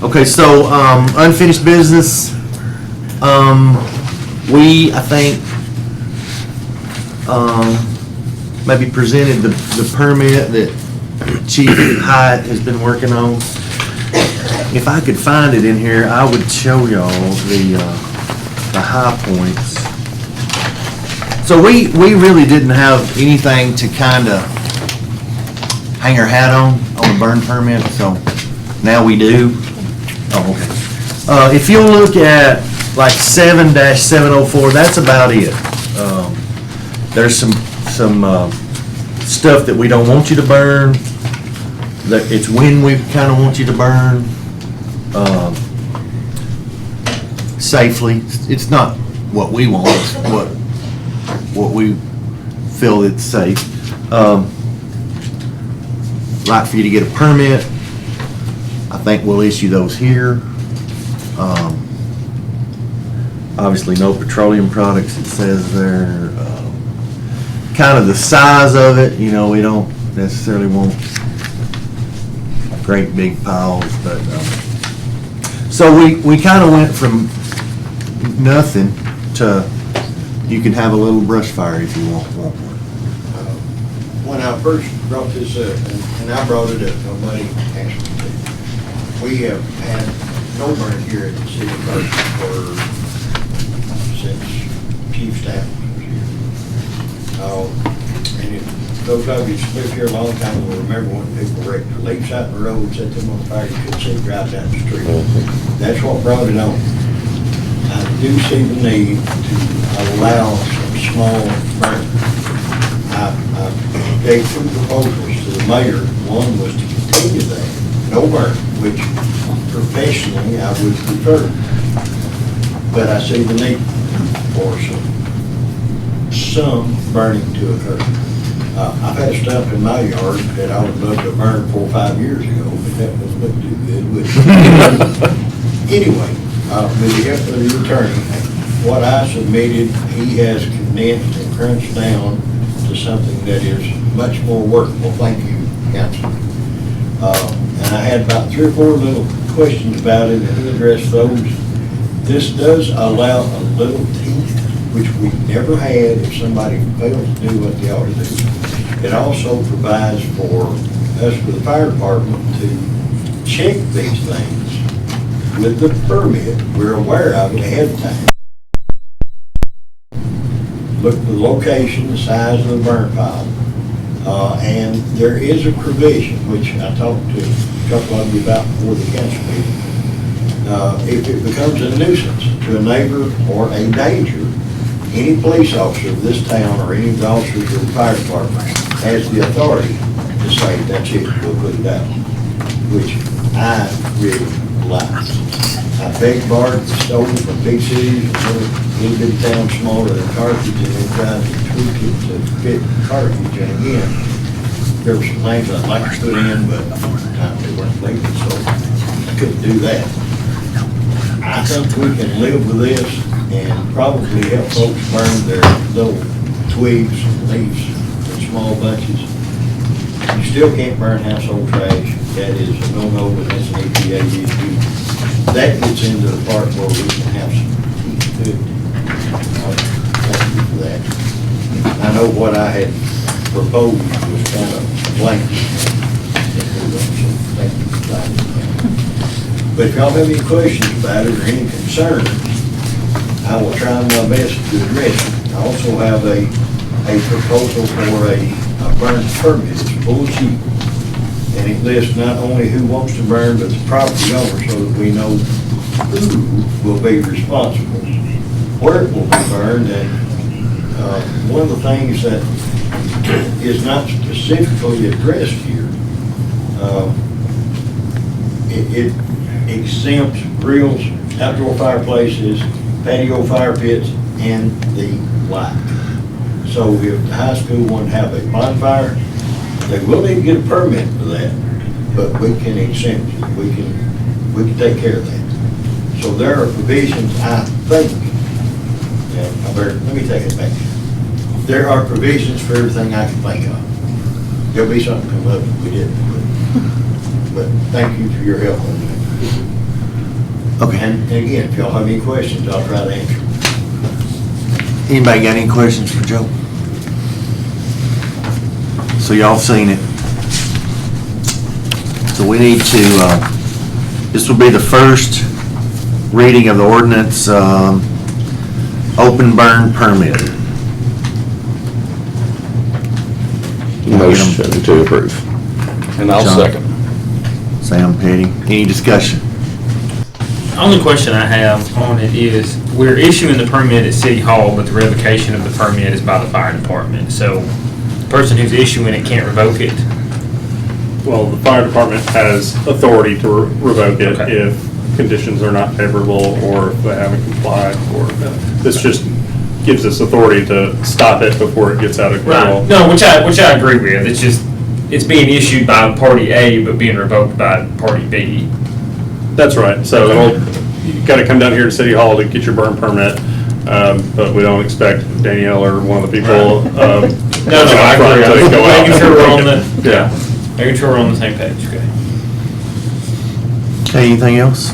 Okay, so, unfinished business, we, I think, maybe presented the permit that Chief Hyatt has been working on. If I could find it in here, I would show y'all the high points. So we really didn't have anything to kind of hang our hat on the burn permit, so now we do. Oh, okay. If you'll look at like 7-704, that's about it. There's some stuff that we don't want you to burn. That it's when we kind of want you to burn safely. It's not what we want, it's what we feel it's safe. Like for you to get a permit, I think we'll issue those here. Obviously, no petroleum products, it says there. Kind of the size of it, we don't necessarily want great big piles, but so we kind of went from nothing to you can have a little brush fire if you want one. When I first brought this up, and I brought it up, nobody asked me to. We have had no burn here at the city of Carthage since Chief Staff was here. And if those of you who lived here a long time will remember when people wrecked their leaves out in the road, set them on fire, you couldn't see right down the street. That's what brought it on. I do see the need to allow some small burn. I gave two proposals to the mayor. One was to continue that, no burn, which professionally I would prefer. But I see the need for some burning to occur. I've had a stump in my yard that I would love to burn 4 or 5 years ago, but that doesn't look too good, would it? Anyway, with the help of the attorney, what I submitted, he has condensed and crunched down to something that is much more workable. Thank you, Council. And I had about 3 or 4 little questions about it, and he addressed those. This does allow a little teeth, which we never had if somebody fails to do what they ought to do. It also provides for us with the fire department to check these things with the permit. We're aware of it ahead of time. Look at the location, the size of the burn pile. And there is a provision, which I talked to a couple of you about before the council meeting. If it becomes a nuisance to a neighbor or a danger, any police officer of this town or any of the officers of the fire department has the authority to say, that's it, we'll put it out, which I really like. I begged Bart to stole from big cities, little big towns smaller than Carthage, and they tried to tweak it to fit Carthage. And again, there were some things I'd like to put in, but they weren't legal, so I couldn't do that. I think we can live with this and probably help folks burn their little twigs and leaves in small bunches. You still can't burn household trash. That is a no-no, and that's an EPA issue. That gets into the part where we can have some teeth to it. Thank you for that. I know what I had proposed was kind of blank. Thank you. excited. But if y'all have any questions about it or any concerns, I will try my best to address it. I also have a proposal for a burn permit. It's a full sheet. And it lists not only who wants to burn, but the property owner, so that we know who will be responsible, where it will be burned, and one of the things that is not specifically addressed here, it exempts grills, outdoor fireplaces, patio fire pits, and the like. So if the high school wanted to have a bonfire, they will need to get a permit for that, but we can exempt it. We can take care of that. So there are provisions, I think, let me take it back. There are provisions for everything I can think of. There'll be something come up that we didn't, but thank you for your help on that. Okay. And again, if y'all have any questions, I'll try to answer. Anybody got any questions for Joe? So y'all seen it. So we need to, this will be the first reading of the ordinance, open burn permit. Motion to approve. And I'll John. second. Sam Petty. Any discussion? Only question I have on it is, we're issuing the permit at City Hall, but the revocation of the permit is by the fire department. So the person who's issuing it can't revoke it. Well, the fire department has authority to revoke it Okay. if conditions are not favorable or if they haven't complied, or this just gives us authority to stop it before it gets out of control. Right. No, which I agree with. It's just, it's being issued by party A, but being revoked by party B. That's right. So you got to come down here to City Hall to get your burn permit, but we don't expect Danielle or one of the people. No, I agree. To go out Making and sure we're on revoke the, it. Yeah. making sure we're on the same page, okay. Okay, anything else?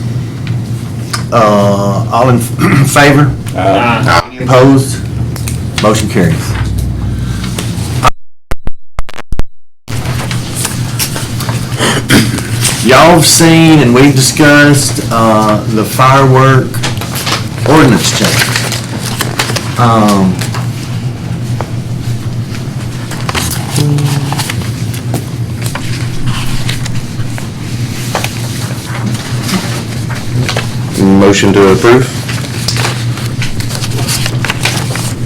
All in favor? Any opposed? Motion carries. Y'all have seen and we've discussed the firework ordinance change. Motion to approve.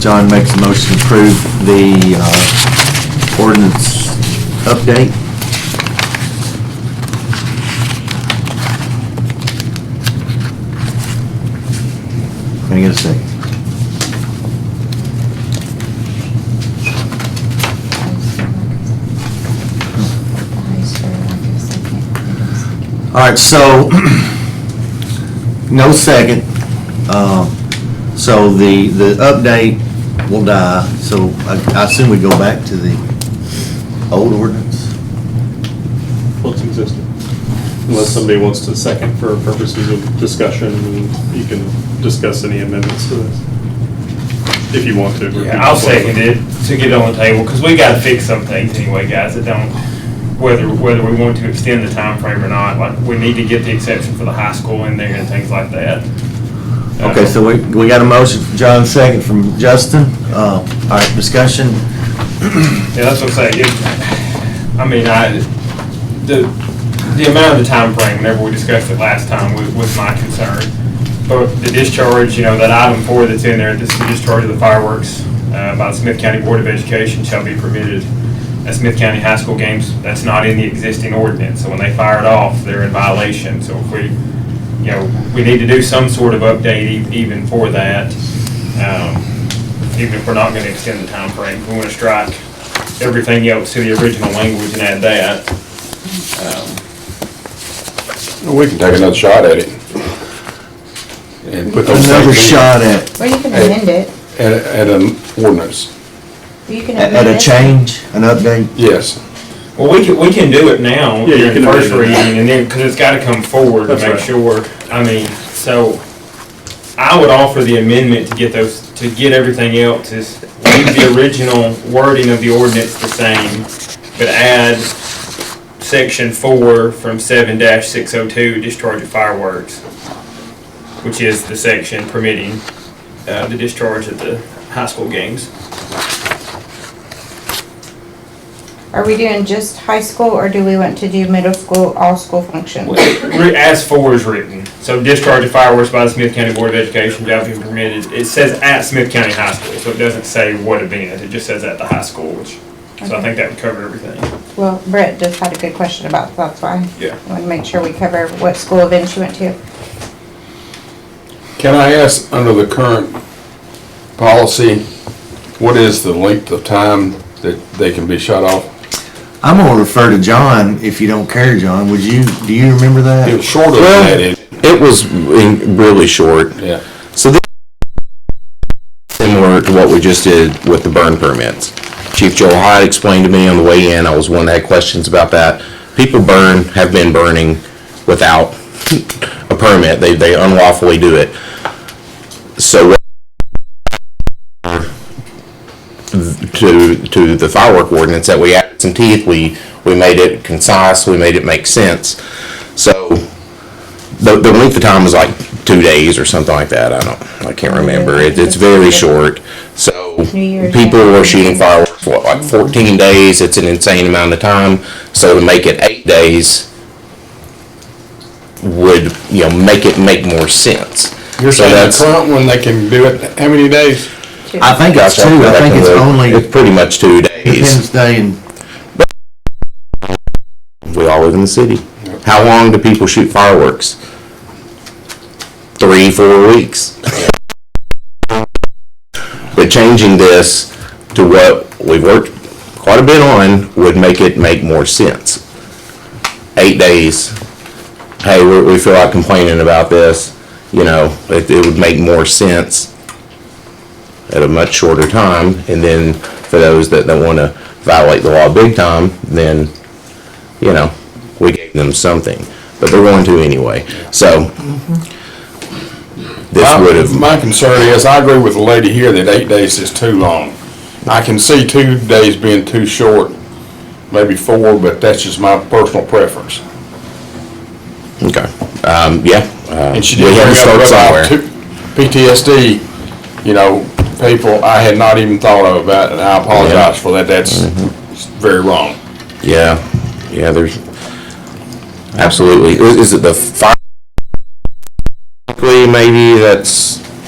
John makes a motion to approve the ordinance update. Can I get a second? All right, so no second. So the update will die. So I assume we go back to the old ordinance. What's existing. Unless somebody wants to second for purposes of discussion, and you can discuss any amendments to this. If you want to. Yeah, I'll second it to get it on the table, because we gotta fix some things anyway, guys, that don't, whether we want to extend the time frame or not, like, we need to get the exception for the high school in there and things like that. Okay, so we got a motion from John, second from Justin. All right, discussion. Yeah, that's what I'm saying. I mean, the amount of the time frame, whenever we discussed it last time, was my concern. But the discharge, that item 4 that's in there, this is the discharge of the fireworks by the Smith County Board of Education shall be permitted at Smith County High School games. That's not in the existing ordinance, so when they fire it off, they're in violation. So if we need to do some sort of update even for that, even if we're not going to extend the time frame. If we want to strike everything else to the original language and add that. We can take another shot at it. And put those Another things in. shot at Well, you can amend it. At an ordinance. You can amend a it. change, an update. Yes. Well, we can do it now, Yeah, you during can first amend it. reading, and then, because it's got to come forward to That's make right. sure. I mean, so I would offer the amendment to get everything else, is leave the original wording of the ordinance the same, but add section 4 from 7-602, discharge of fireworks, which is the section permitting the discharge at the high school games. Are we doing just high school, or do we want to do middle school, all school functions? As 4 is written, so discharge of fireworks by the Smith County Board of Education shall be permitted. It says at Smith County High School, so it doesn't say what event. It just says at the high school, which, so I think that would cover everything. Well, Brett just had a good question about that, that's why. Yeah. I want to make sure we cover what school events you went to. Can I ask, under the current policy, what is the length of time that they can be shut off? I'm gonna refer to John, if you don't care, John. Do you remember that? It was shorter than that. It was really short. Yeah. So this is similar to what we just did with the burn permits. Chief Joel Hyde explained to me on the way in, I was one that had questions about that. People have been burning without a permit. They unlawfully do it. So to the firework ordinance that we added some teeth, we made it concise, we made it make sense. So the length of time was like 2 days or something like that. I can't remember. It's very short. So people were shooting fireworks for like 14 days. It's an insane amount of time. So to make it 8 days would make it make more sense. You're saying the current one they can do it how many days? I think it's 2. I think it's pretty much 2 days. Independence Day and we all live in the city. How long do people shoot fireworks? 3-4 weeks. But changing this to what we've worked quite a bit on would make it make more sense. 8 days. Hey, we feel like complaining about this. It would make more sense at a much shorter time. And then for those that want to violate the law big time, then, we gave them something. But they're going to anyway. So this would have... My concern is, I agree with the lady here that 8 days is too long. I can see 2 days being too short, maybe 4, but that's just my personal preference. Okay. Yeah. And she we did had to start somewhere. PTSD, people I had not even thought of about, and I apologize for that. That's very wrong. Yeah. There's absolutely. Is it the fire? Maybe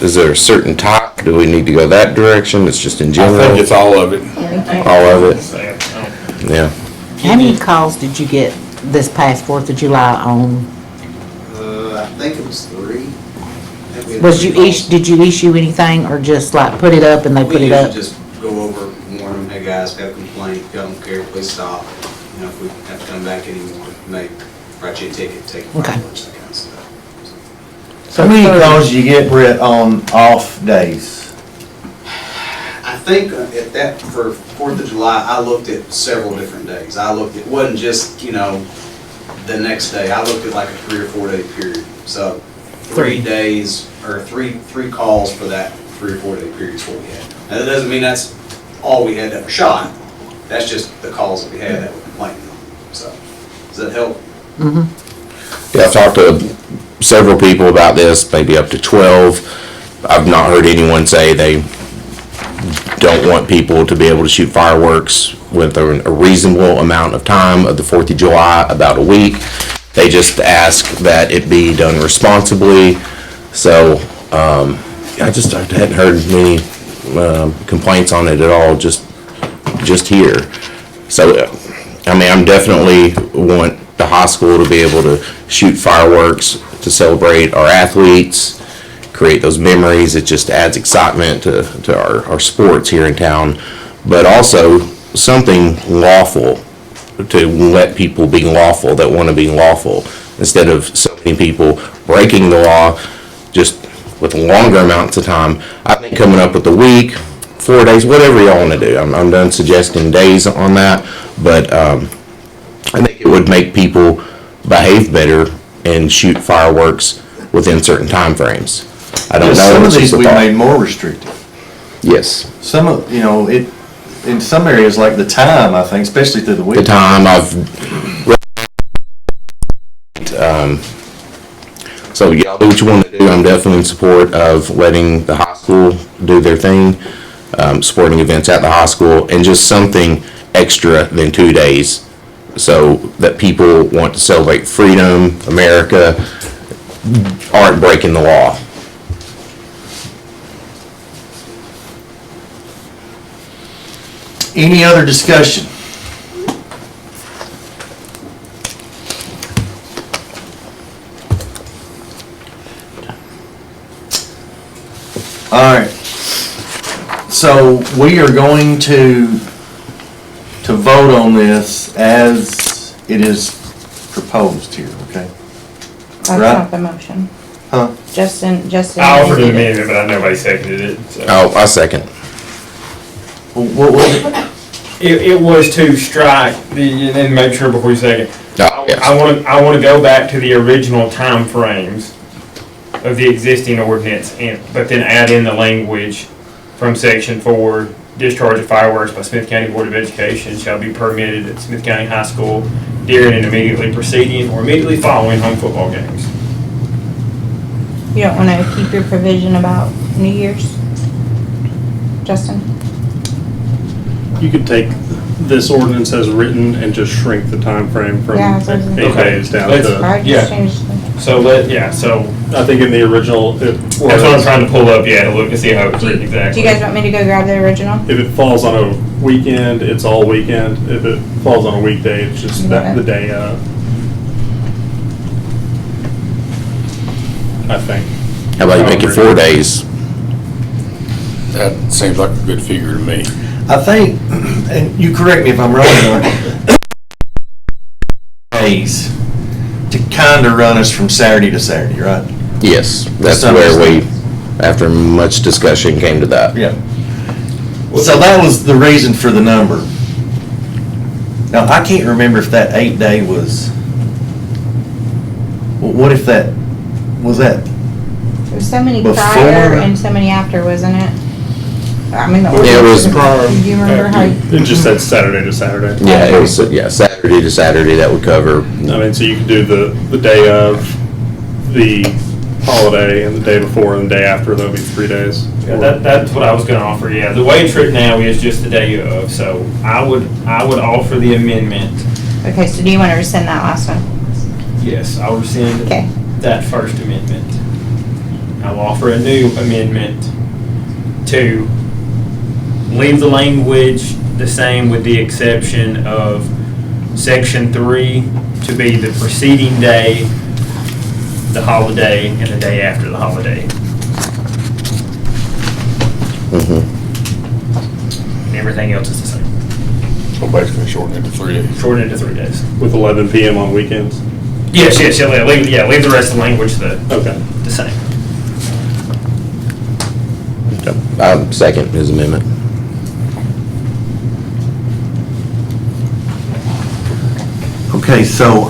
is there a certain type? Do we need to go that direction? It's just in general. I think it's all of it. All of it. Yeah. How many calls did you get this past 4th of July on? I think it was 3. Did you issue anything, or just like put it up and they put it up? We usually just go over, warn them, hey guys, got a complaint, y'all don't care, please stop. If we have to come back anymore, may write you a ticket, take fireworks, that kind of stuff. How many calls do you get, Brett, on off days? I think at that, for 4th of July, I looked at several different days. It wasn't just, the next day. I looked at like a 3 or 4 day period. So 3 days, or three calls for that 3 or 4 day period is what we had. Now that doesn't mean that's all we had that were shot. That's just the calls that we had that were complaining on. So, does that help? Mm-hmm. Yeah, I've talked to several people about this, maybe up to 12. I've not heard anyone say they don't want people to be able to shoot fireworks with a reasonable amount of time of the 4th of July, about a week. They just ask that it be done responsibly. So I hadn't heard many complaints on it at all, just here. So I'm definitely want the high school to be able to shoot fireworks to celebrate our athletes, create those memories. It just adds excitement to our sports here in town, but also something lawful to let people be lawful that want to be lawful, instead of so many people breaking the law just with longer amounts of time. I think coming up with a week, 4 days, whatever y'all want to do. I'm done suggesting days on that, but I think it would make people behave better and shoot fireworks within certain time frames. I don't know. Some of these we made more restrictive. Yes. Some of, it in some areas, like the time, I think, especially through the week. The time, I've So y'all do what you want to do. I'm definitely in support of letting the high school do their thing, supporting events at the high school, and just something extra than 2 days so that people want to celebrate freedom, America, aren't breaking the law. Any other discussion? All right. So we are going to vote on this as it is proposed here, okay? That's Right. not the motion. Huh? Justin. I offered an did it. amendment, but nobody seconded it, so. Oh, I second. What was it? It was to strike the, and then make sure before you second. Oh, yes. I want to go back to the original time frames of the existing ordinance, but then add in the language from section 4, discharge of fireworks by Smith County Board of Education shall be permitted at Smith County High School during and immediately preceding or immediately following home football games. You don't want to keep your provision about New Year's, Justin? You could take this ordinance as written and just shrink the time frame from Yeah, so- 8 days down Let's- to. I just yeah. changed the. So I think in the original, it that's what I'm was, trying to pull up, to look and see how it's Do written you exactly. guys want me to go grab the original? if it falls on a weekend, it's all weekend. If it falls on a weekday, it's just the day of. I think. How about you make it 4 days? That seems like a good figure to me. I think, and you correct me if I'm wrong, John, days to kind of run us from Saturday to Saturday, right? Yes, that's Some where we, extent. after much discussion, came to that. Yeah. So that was the reason for the number. Now, I can't remember if that 8-day was, what if that, was that, There's so many Before- prior and so many after, wasn't it? I mean, the Yeah, it was ordinance- Do you remember how? It just said Saturday to Saturday. Yeah, it was, Saturday to Saturday, that would cover. I mean, so you could do the day of the holiday and the day before and the day after, that would be 3 days. Yeah, that's what I was gonna offer, yeah. The way it's written now is just the day of, so I would offer the amendment. Okay, so do you want to rescind that last one? Yes, I'll rescind Okay. that first amendment. I'll offer a new amendment to leave the language the same with the exception of section 3 to be the preceding day, the holiday, and the day after the holiday. And everything else is the same. So basically shorten it to 3 days. Shorten it to 3 days. With 11 PM on weekends? Yes, leave the rest of the language Okay. the same. I second his amendment. okay, so,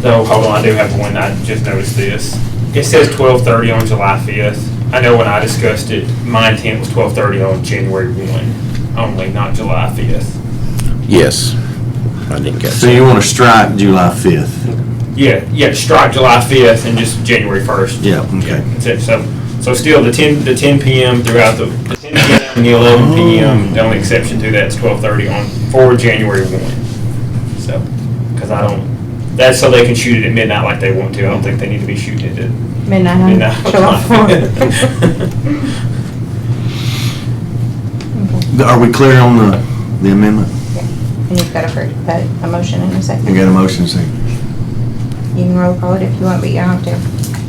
Though, hold on, I do have one, I just noticed this. It says 12:30 on July 5th. I know when I discussed it, my intent was 12:30 on January 1 only, not July 5th. Yes, I didn't catch so that. you want to strike July 5th? Yeah, strike July 5th and just January 1st. Yeah, okay. That's it, so still the 10 PM throughout the 10 PM and the 11 PM, the only exception to that is 12:30 for January 1. So, because that's so they can shoot it at midnight like they want to. I don't think they need to be shooting it at Midnight on midnight. July 4th. Are we clear on the amendment? And you've got a motion in a second. You got a motion, second. You can roll call it if you want, but you don't have to.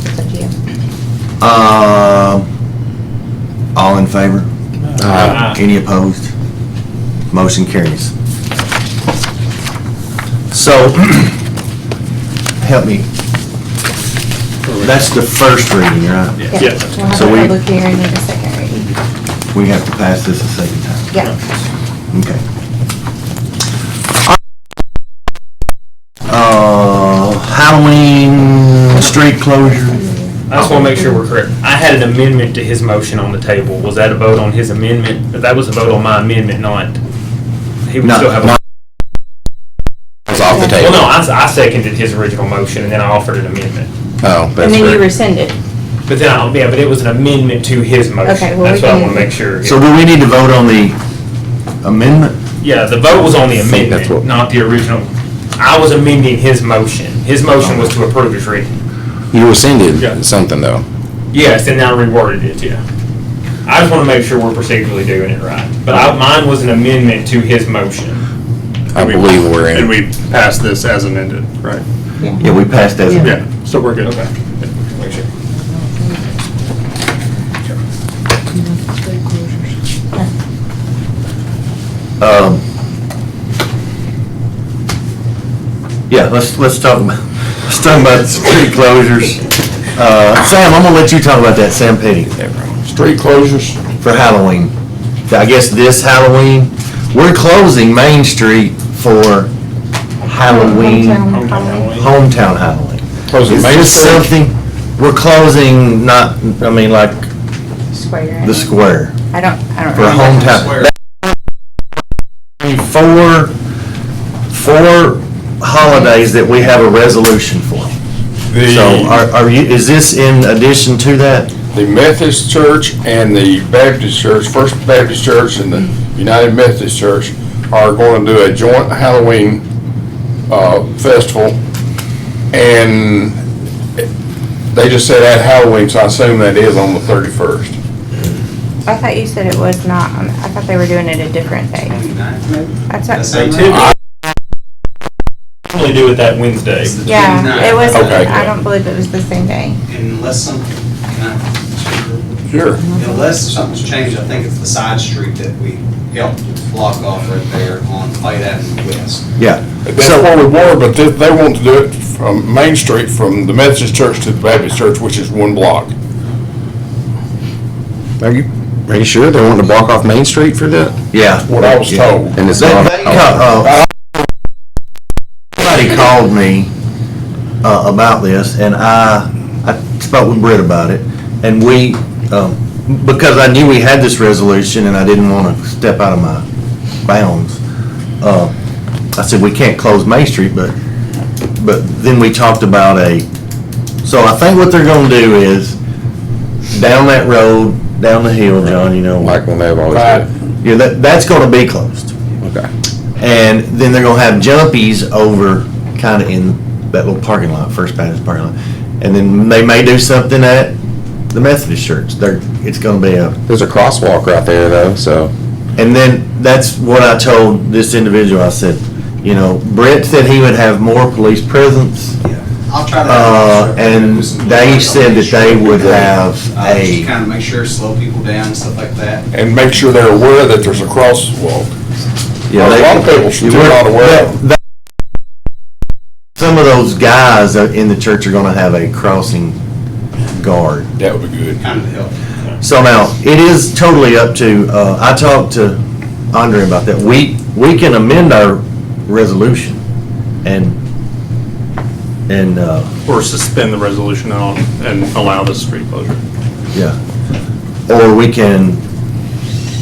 It's up to you. All in favor? Aye. Any opposed? Motion carries. So, help me. That's the first reading, right? Yes. We'll have So a we- public hearing and a second reading. We have to pass this a second time. Yeah. Okay. Halloween street closure. I just want to make sure we're correct. I had an amendment to his motion on the table. Was that a vote on his amendment? That was a vote on my amendment, not, he would No, still have no. a. It's off the table. Well, no, I seconded his original motion and then I offered an amendment. Oh, And that's then you correct. rescinded. But then, yeah, but it was an amendment to his motion. Okay, well, That's we what I can- want to make sure. So do we need to vote on the amendment? Yeah, the vote was on the think that's what- amendment, not the original. I was amending his motion. His motion was to approve as written. You rescinded Yeah. something though. Yes, and I reworded it, yeah. I just want to make sure we're procedurally doing it right. But mine was an amendment to his motion. I believe we're in. And we passed this as amended, right? Yeah, we passed that. Yeah, so we're good. Okay. Make sure. Yeah, let's talk about street closures. Sam, I'm gonna let you talk about that, Sam Petty. Street closures? For Halloween. I guess this Halloween, we're closing Main Street for Halloween. Hometown Halloween. Closing Is Main this Street? something, we're closing like Square. the square I don't for remember. hometown. Four holidays that we have a resolution for. So are you, is this in addition to that? The Methodist Church and the Baptist Church, First Baptist Church and the United Methodist Church are going to do a joint Halloween festival. And they just said at Halloween, so I assume that is on the 31st. I thought you said it was not, I thought they were doing it a different day. That's what. They typically do it that Wednesday. Yeah, it was, Okay. I don't believe it was the same day. Unless something, Sure. unless something's changed, I think it's the side street that we helped block off right there on Fight Avenue West. Yeah. That's where we were, but they want to do it from Main Street, from the Methodist Church to the Baptist Church, which is one block. Are you sure they want to block off Main Street for that? Yeah. What I was told. And it's They- not. Somebody called me about this, and I spoke with Britt about it, and we, because I knew we had this resolution and I didn't want to step out of my bounds, I said, we can't close Main Street, but then we talked about so I think what they're gonna do is, down that road, down the hill, John, you know. Like when they've always Right. did. Yeah, that's gonna be closed. Okay. And then they're gonna have jumpies over kind of in that little parking lot, First Baptist parking lot. And then they may do something at the Methodist Church. It's gonna be There's a crosswalk right there though, so. and then that's what I told this individual. I said, you know, Brett said he would have more police presence. I'll try to. And they said that they would have Just a, kind of make sure, slow people down and stuff like that. And make sure they're aware that there's a crosswalk. yeah, A lot of people should be not aware of it. some of those guys in the church are gonna have a crossing guard. That would be good. Kind of help. So now, it is totally up to, I talked to Andre about that. We can amend our resolution and, Or suspend the resolution and allow the street closure. yeah. Or we can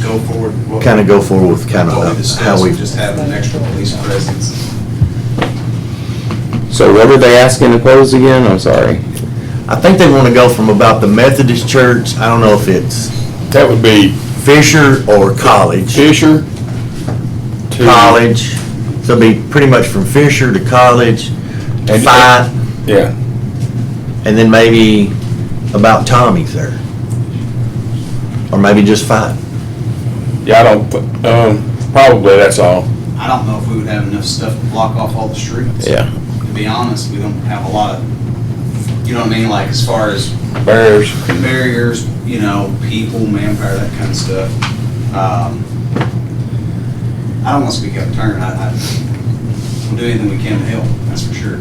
Go forward. kind of go forward with kind What we of discussed, how we, just have an extra police presence. So what were they asking to close again? I'm sorry. I think they want to go from about the Methodist Church, I don't know if it's That would be Fisher or College. Fisher to. College, so it'll be pretty much from Fisher to College, And- Fight, Yeah. and then maybe about Tommy's there. Or maybe just Fight. Yeah, I don't, probably that's all. I don't know if we would have enough stuff to block off all the streets. Yeah. To be honest, we don't have a lot of, you know what I mean, like as far as Barriers. barriers, you know, people, manpower, that kind of stuff. I don't want to speak out of turn. We'll do anything we can to help, that's for sure.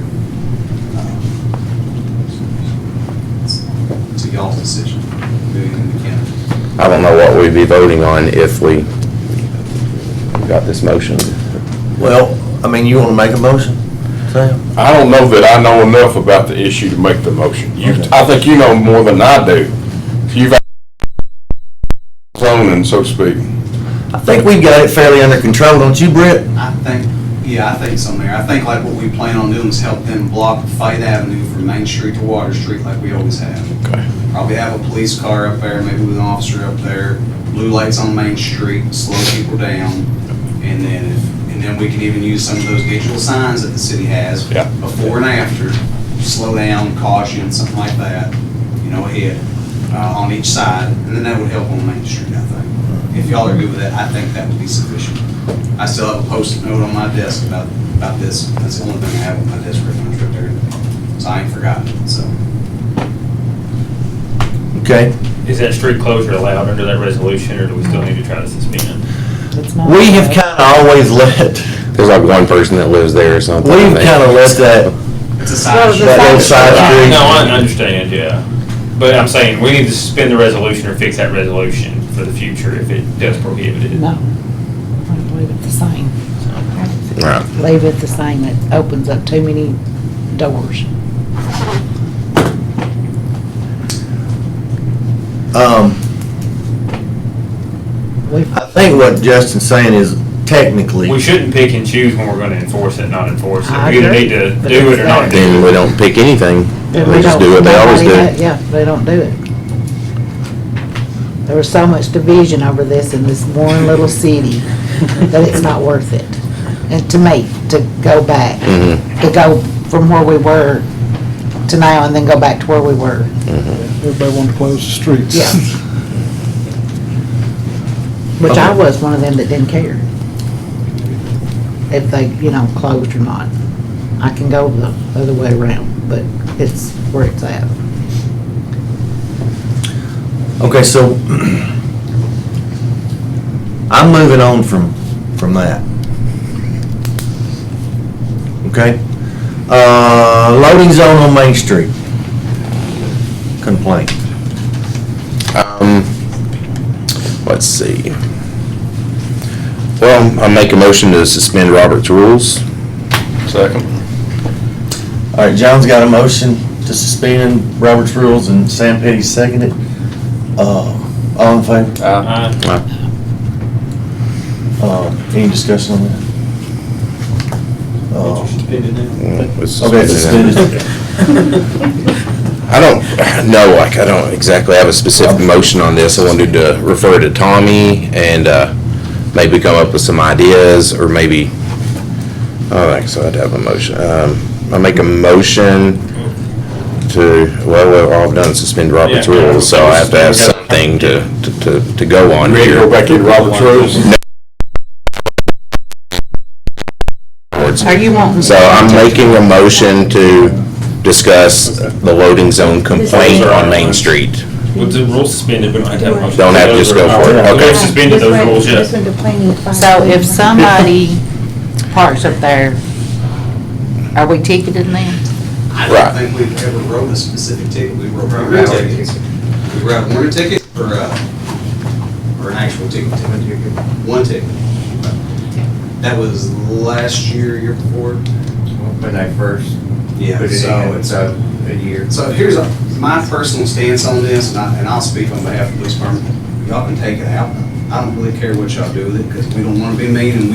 It's a y'all's decision. We'll do anything we can. I don't know what we'd be voting on if we got this motion. Well, I mean, you want to make a motion, Sam? I don't know that I know enough about the issue to make the motion. I think you know more than I do. You've zoning, so to speak. I think we got it fairly under control, don't you, Britt? I think Yeah, I think so, Mayor. I think like what we plan on doing is help them block Fayette Avenue from Main Street to Water Street like we always have. Okay. Probably have a police car up there, maybe with an officer up there, blue lights on Main Street, slow people down. And then we can even use some of those digital signs that the city has before and after, slow down, caution, something like that, ahead on each side. And then that would help on Main Street, I think. If y'all are good with that, I think that would be sufficient. I still have a post-it note on my desk about this. That's the only thing I have on my desk right now, right there. So I ain't forgotten it, so. Okay. Is that street closure allowed under that resolution, or do we still need to try to suspend it? We have kind of always let, There's like one person that lives there or something. we've kind of let that, It's a side street. that little side street. No, I understand, yeah. But I'm saying, we need to suspend the resolution or fix that resolution for the future if it does prohibit it. No. Leave it the same. Right. Leave it the same. It opens up too many doors. I think what Justin's saying is technically, We shouldn't pick and choose when we're gonna enforce it, not enforce it. I We either agree, need to but do it's it or not do Then it. we don't pick anything. Then We just don't- do what they always nobody- do. Yeah, they don't do it. There was so much division over this in this one little city that it's not worth it. And to me, to go back, to go from where we were to now and then go back to where we were. Everybody wanted to close the streets. Yeah. Which I was one of them that didn't care if they, closed or not. I can go the other way around, but it's where it's at. okay, so I'm moving on from that. Okay? Loading zone on Main Street. Complaint. Let's see. Well, I make a motion to suspend Robert's rules. Second. All right, John's got a motion to suspend Robert's rules and Sam Petty seconded. All in favor? Any discussion on that? Okay, suspended. I don't know, I don't exactly have a specific motion on this. I wanted to refer to Tommy and maybe come up with some ideas, or maybe, so I'd have a motion. I make a motion to, well, all I've done is suspend Robert's Yeah. rules, so I have to have something to go on Ready to here. go back into Robert's rules? Are you wanting? So I'm making a motion to discuss the loading zone complaint on Main Street. With the rules suspended, we don't have to have a motion. Don't have to just go for it. Okay. We've suspended those rules, yes. So if somebody parks up there, are we ticketing them? I Right. don't think we've ever wrote a specific ticket. We wrote one ticket. We wrote one ticket or an actual ticket? One ticket. That was last year, year before? When they first Yeah, put it so in, it's so a year. So here's my personal stance on this, and I'll speak on behalf of the police department. Y'all can take it out. I don't really care what y'all do with it, because we don't want to be mean, and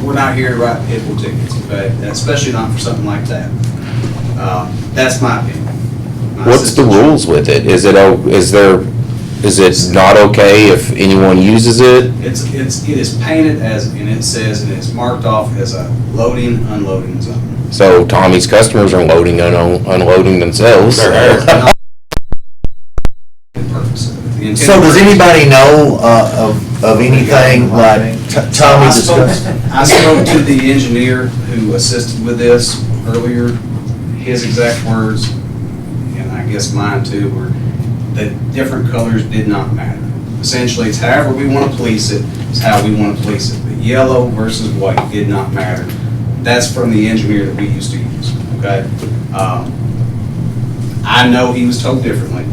we're not here to write people tickets, okay? Especially not for something like that. That's my opinion. What's the rules with it? Is it not okay if anyone uses it? It is painted as, and it says, and it's marked off as a loading, unloading zone. So Tommy's customers are loading and unloading themselves. So does anybody know of anything like Tommy discussed? I spoke to the engineer who assisted with this earlier. His exact words, and I guess mine too, were that different colors did not matter. Essentially, it's however we want to police it, it's how we want to police it. But yellow versus white did not matter. That's from the engineer that we used to use, okay? I know he was told differently,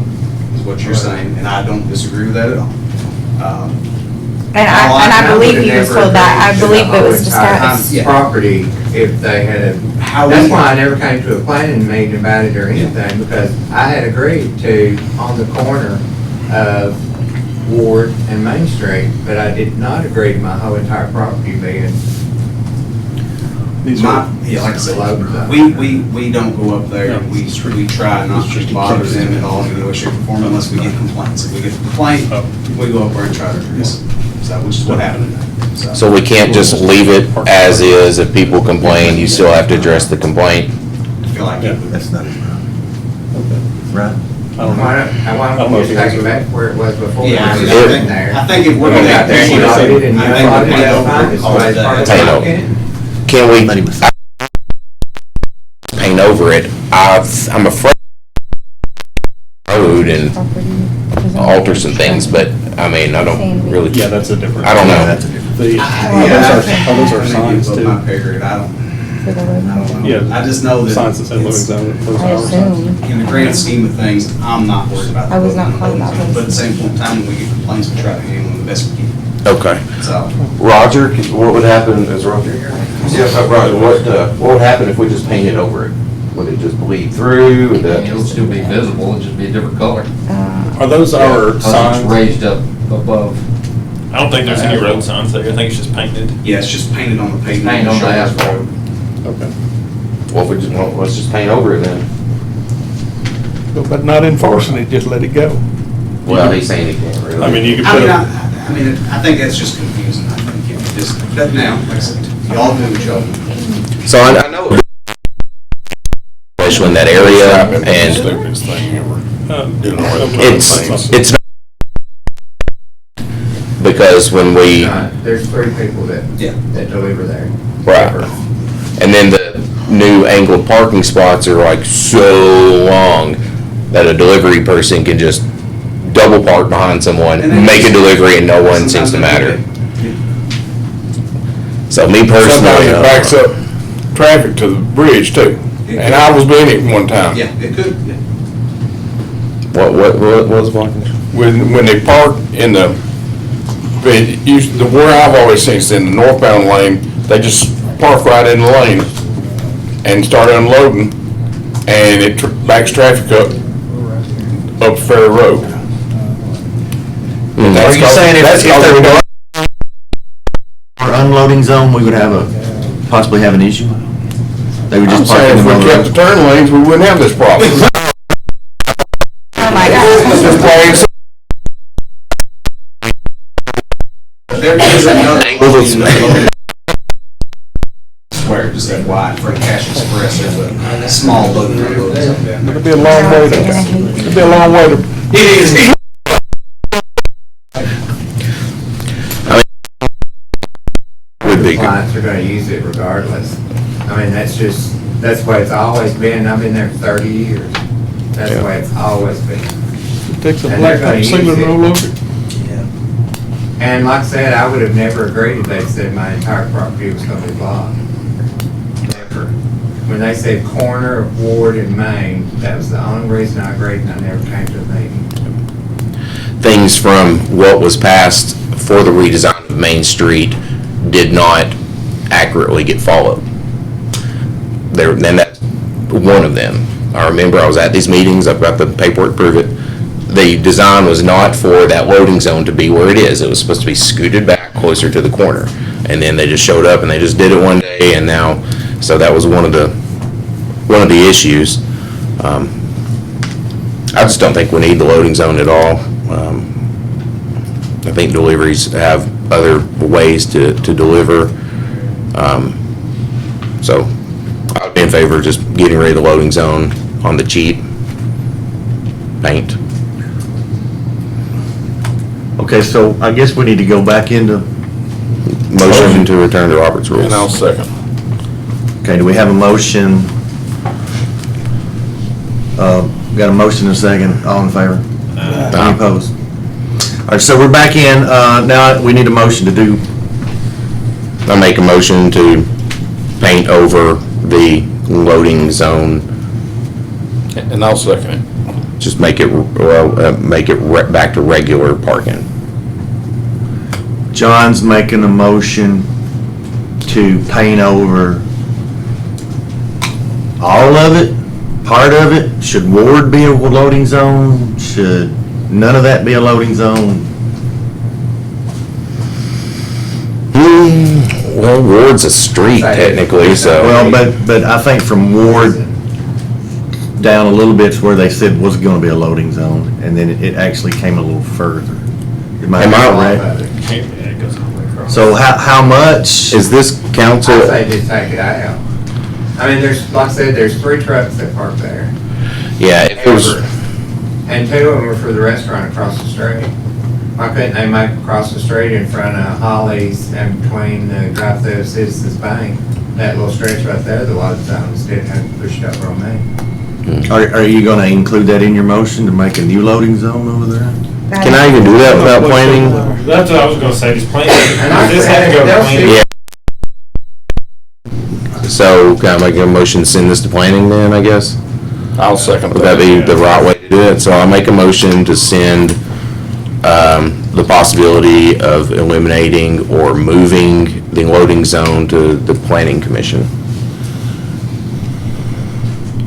is what you're saying, and I don't disagree with that at all. And I believe he was told that. I believe it was discussed. Property, if they had, that's why I never came to a planning meeting about it or anything, because I had agreed to on the corner of Ward and Main Street, but I did not agree to my whole entire property being Yeah, like I said, we don't go up there, and we try not to bother them at all in any way, shape, or form unless we get complaints. If we get a complaint, we go up there and try to address it, so, which is what happened today. So we can't just leave it as is. If people complain, you still have to address the complaint. I feel like That's not right. Why don't we just take it back where it was before? Yeah, I think if we're When we got there, you know, it didn't I think have we're a gonna it's call it part of that. the Paint dock in it. Can we paint over it? I'm afraid road and alter some things, but I mean, I don't really. Yeah, that's a different. I don't know. That's a different. Those are signs too. My pay grade, I don't know. Yeah. I just know that Signs that say loading zone, those I are our signs. assume. in the grand scheme of things, I'm not worried about the I was not loading calling about zone. this. But at the same point in time, when we get complaints, we try to handle them the best we can. Okay. So, Roger, what would happen, is Roger here? Yeah, Roger, what would happen if we just painted over it? Would it just bleed through? It'll still be visible, it'll just be a different color. Are those our Because signs? it's raised up above. I don't think there's any road signs there. I think it's just painted. yeah, it's just painted on the pavement. Paint on the asphalt. Okay. Well, if we just, let's just paint over it then. But not enforcing it, just let it go. Well, he's saying he can't really. I mean, you could I put mean, a, I think that's just confusing, I think, you know, just, but now, like I said, y'all do what y'all do. So I know, especially in that area, and Stupidest thing ever. it's not, because when we, There's 3 people that deliver there. right, and then the new angled parking spots are like so long that a delivery person can just double park behind someone, And then make a just- delivery, and no one seems to matter. So me Sometimes personally, it backs up traffic to the bridge too. And I was in it one time. Yeah, it could, yeah. what was blocking? When they park in the where I've always seen is in the northbound lane, they just park right in the lane and start unloading, and it backs traffic up Ferry Road. Mm. Are you saying if there were unloading zone, we would possibly have an issue? They would I'm just park saying in if the we middle kept of the turn lanes, we wouldn't have this problem. Oh my God. Just plain simple. There is another where just that wide for a cash express, there's a small loading road. It'll be a long way to, it'll be a long way to. It is. Would be good. Clients are gonna use it regardless. I mean, that's the way it's always been. I've been there 30 years. That's the way it's always been. Take the And they're gonna blacktop use sealer it. and roll over it. And like I said, I would have never agreed if they said my entire property was gonna be blocked. Never. When they said corner of Ward and Main, that was the only reason I agreed, and I never came to a meeting. Things from what was passed for the redesign of Main Street did not accurately get followed. And that's one of them. I remember I was at these meetings, I've got the paperwork to prove it. The design was not for that loading zone to be where it is. It was supposed to be scooted back closer to the corner. And then they just showed up and they just did it one day, and now, so that was one of the issues. I just don't think we need the loading zone at all. I think deliveries have other ways to deliver. So I'd be in favor of just getting rid of the loading zone on the cheap paint. Okay, so I guess we need to go back into, Motion to return to Robert's rules. And I'll second. okay, do we have a motion? Got a motion and a second, all in favor? Any opposed? All right, so we're back in, now we need a motion to do, I make a motion to paint over the loading zone. And I'll second it. Just make it, back to regular parking. John's making a motion to paint over all of it, part of it. Should Ward be a loading zone? Should none of that be a loading zone? Well, Ward's a street technically, so. Well, but I think from Ward down a little bit to where they said was gonna be a loading zone, and then it actually came a little further. Am I correct? Yeah, it goes all the way across. So how much? Is this council? I say just take it out. I mean, there's, like I said, there's 3 trucks that park there. Yeah, if it was, And 2 of them are for the restaurant across the street. Why couldn't they make across the street in front of Holly's and between the drive-through Citizens Bank? That little stretch right there, the loading zone, instead of having to push it over on me. Are you gonna include that in your motion to make a new loading zone over there? can I even do that without planning? That's what I was gonna say, just planning. And I This had to go to they'll planning. see- Yeah. So can I make a motion to send this to planning then, I guess? I'll second Would that be the right way to do it? So I'll make a motion to send, the possibility of eliminating or moving the loading zone to the planning commission.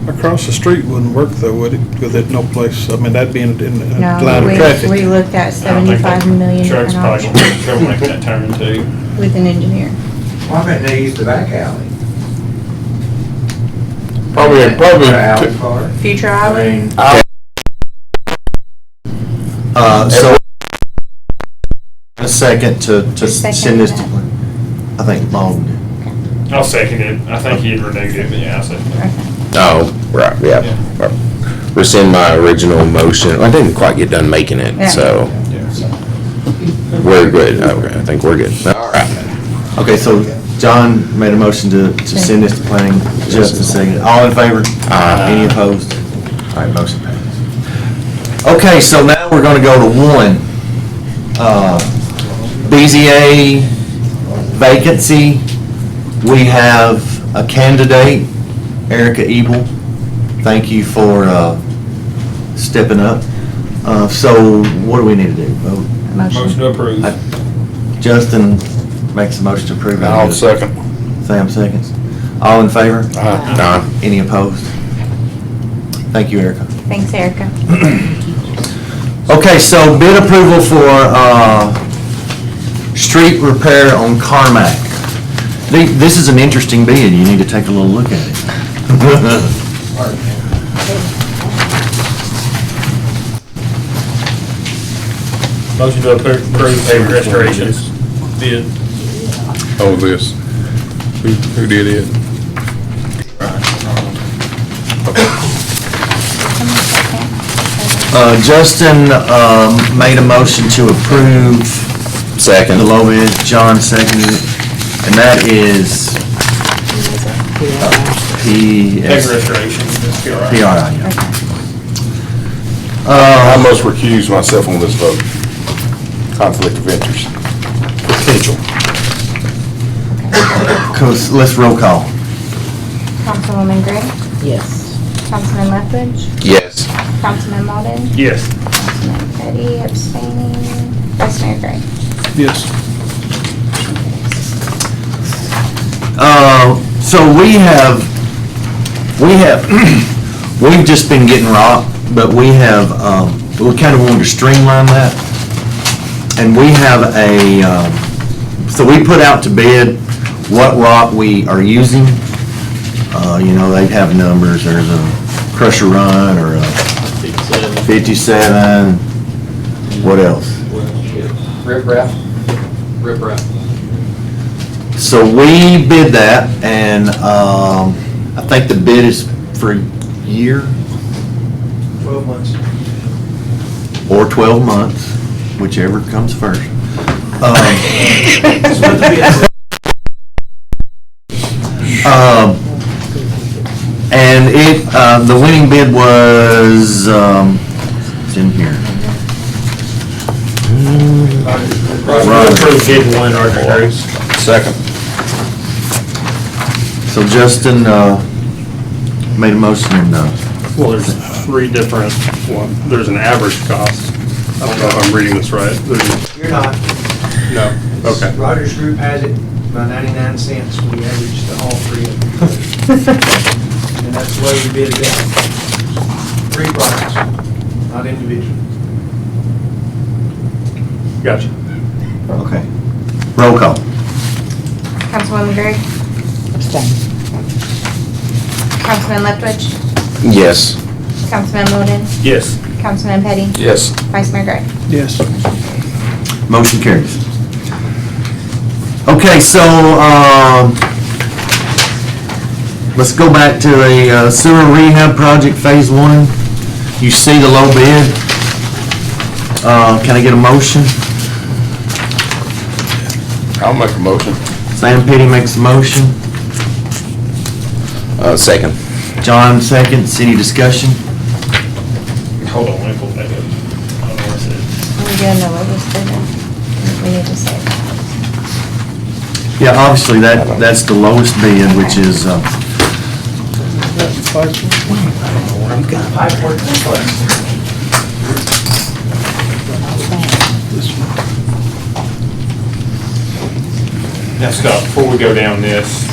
Across the street wouldn't work though, would it? Because there's no place, I mean, that'd be in a line No, of traffic. we looked at I don't think that 75 million Truck's different probably gonna options have trouble making that turn too. with an engineer. Why couldn't they use the back alley? Probably Alley car. Future I Island? mean, So a second to Second send this to, that. I think Long did. I'll second it. I think he had reneged it, but yeah, I'll second it. Oh, right, yeah. Rescind my original motion. I didn't quite get done making it, Yeah. so we're good. Okay, I think we're good. All right. Okay, so John made a motion to send this to planning, just a second. All in favor? Any opposed? All right, motion passes. Okay, so now we're gonna go to 1. BZA vacancy. We have a candidate, Erica Ebel. Thank you for stepping up. So what do we need to do? Vote? Motion to approve. Justin makes a motion to approve. I'll second. Sam seconds. All in favor? Aye. Any opposed? Thank you, Erica. Thanks, Erica. Okay, so bid approval for street repair on Carmack. This is an interesting bid. You need to take a little look at it. Motion to approve pavement restorations bid. Oh, this. Who did it? Justin made a motion to approve Second. the low bid. John seconded it. And that is Pavement PS. restoration. PRI, yeah. I must recuse myself on this vote. Conflict of interest. Potential. Let's roll call. Councilwoman Gray? Yes. Councilman Lethbridge? Yes. Councilman Malden? Yes. Councilman Petty abstaining. Vice Mayor Gray? Yes. So we've just been getting rock, but we kind of wanted to streamline that. And we have so we put out to bid what rock we are using. They have numbers, there's a Crusher Run or a 57, what else? Riprap. Riprap. So we bid that, and I think the bid is for a year 12 months. or 12 months, whichever comes first. And the winning bid was, it's in here. Approve bid 1, Arthur Harris. Second. So Justin made a motion and, Well, there's 3 different, there's an average cost. I don't know if I'm reading this right. You're not. No, okay. Rogers Group has it by 99 cents. We averaged all 3 of them. And that's the way we bid it out. 3 products, not individual. Gotcha. okay. Roll call. Councilwoman Gregg, Abstain. Councilman Leftwich, Yes. Councilman Wilden, Yes. Councilman Petty, Yes. Vice Mayor Gray. Yes. Motion carries. Okay, so, let's go back to a sewer rehab project, phase 1. You see the low bid. Can I get a motion? I'll make a motion. Sam Petty makes a motion. Second. John seconds. Any discussion? Hold on, let me pull that up. I don't know where it's at. We do know what was bidden. We need to say. Yeah, obviously, that's the lowest bid, which is, Now, Scott, before we go down this,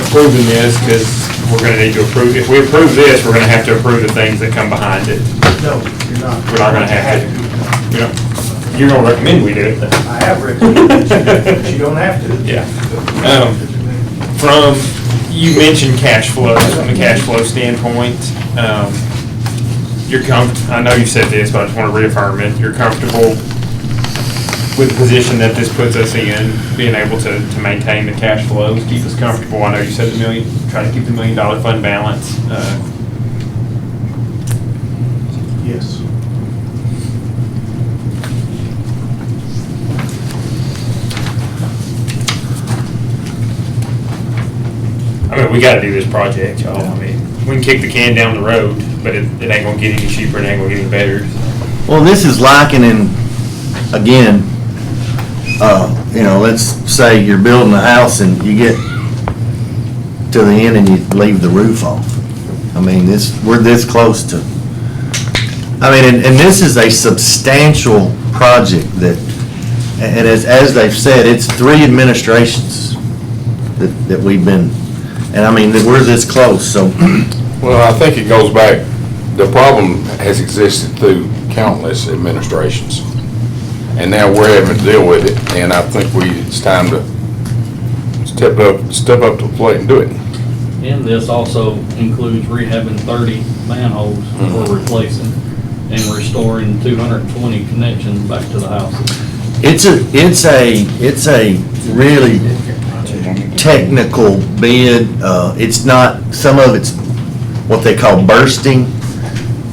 approving this, because we're gonna need to approve, if we approve this, we're gonna have to approve the things that come behind it. No, you're not. We're not gonna have to. You're gonna recommend we do it. I have recommended, but you don't have to. Yeah. You mentioned cash flow, from a cash flow standpoint, I know you said this, but I just want to reaffirm it, you're comfortable with the position that this puts us in, being able to maintain the cash flows, keep us comfortable. I know you said try to keep the $1 million fund balance. Yes. I mean, we gotta do this project, y'all. I mean, we can kick the can down the road, but it ain't gonna get any cheaper, it ain't gonna get any better. well, this is likening, again, let's say you're building a house and you get to the end and you leave the roof off. I mean, we're this close to, and this is a substantial project and as they've said, it's 3 administrations that we've been, and that we're this close, so. Well, I think it goes back, the problem has existed through countless administrations. And now we're having to deal with it, and I think it's time to step up to the plate and do it. And this also includes rehabbing 30 manholes we're replacing and restoring 220 connections back to the houses. It's a really technical bid. It's not, some of it's what they call bursting.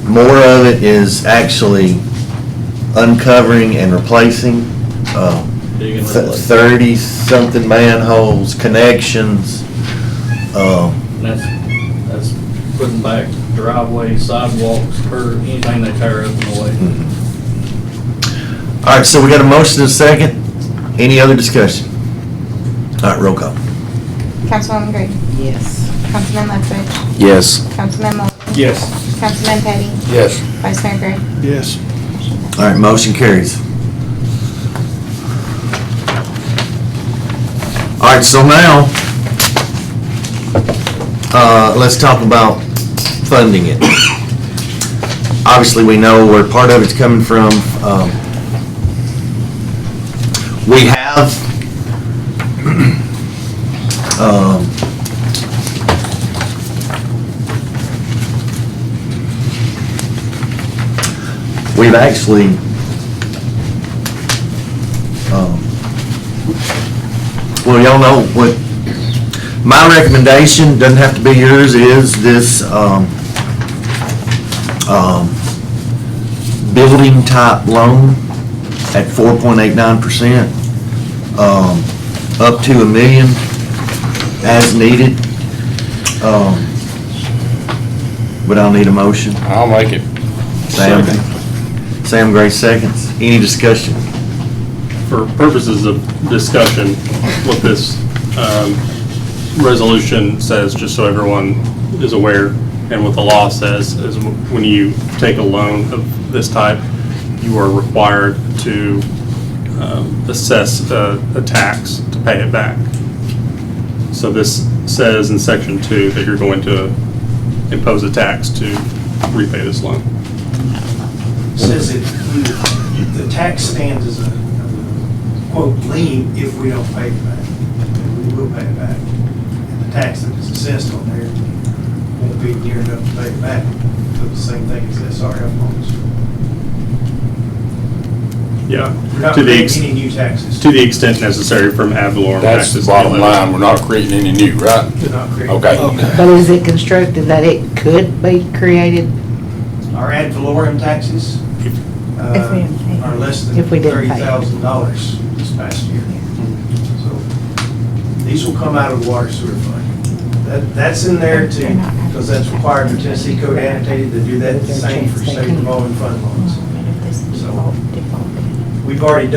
More of it is actually uncovering and replacing 30-something manholes, connections. That's putting back driveways, sidewalks, curbs, anything they tear up in the way. All right, so we got a motion and a second. Any other discussion? All right, roll call. Councilwoman Gregg, Yes. Councilman Leftwich, Yes. Councilman Wilden, Yes. Councilman Petty, Yes. Vice Mayor Gray. Yes. All right, motion carries. All right, so now, let's talk about funding it. Obviously, we know where part of it's coming from. We have we've actually well, y'all know what my recommendation, doesn't have to be yours, is this building type loan at 4.89%, up to $1 million as needed. But I'll need a motion. I'll make it. Sam Gray seconds. Any discussion? For purposes of discussion, what this resolution says, just so everyone is aware, and what the law says, is when you take a loan of this type, you are required to assess a tax to pay it back. So this says in section 2 that you're going to impose a tax to repay this loan. Says it, the tax stands as a quote lien if we don't pay it back. We will pay it back. And the tax that is assessed on there won't be near enough to pay it back. So the same thing as SRF loans. Yeah. We're not To the creating any new taxes. To the extent necessary from ad valorem That's taxes. the bottom line, we're not creating any new, right? We're not creating. Okay. But is it constructed that it could be created? Our ad valorem taxes are less than If we didn't pay. $30,000 this past year. So these will come out of the water sewer fund. That's in there too, because that's required for Tennessee Code Annotated to do that the same for state revolving fund loans. So we've already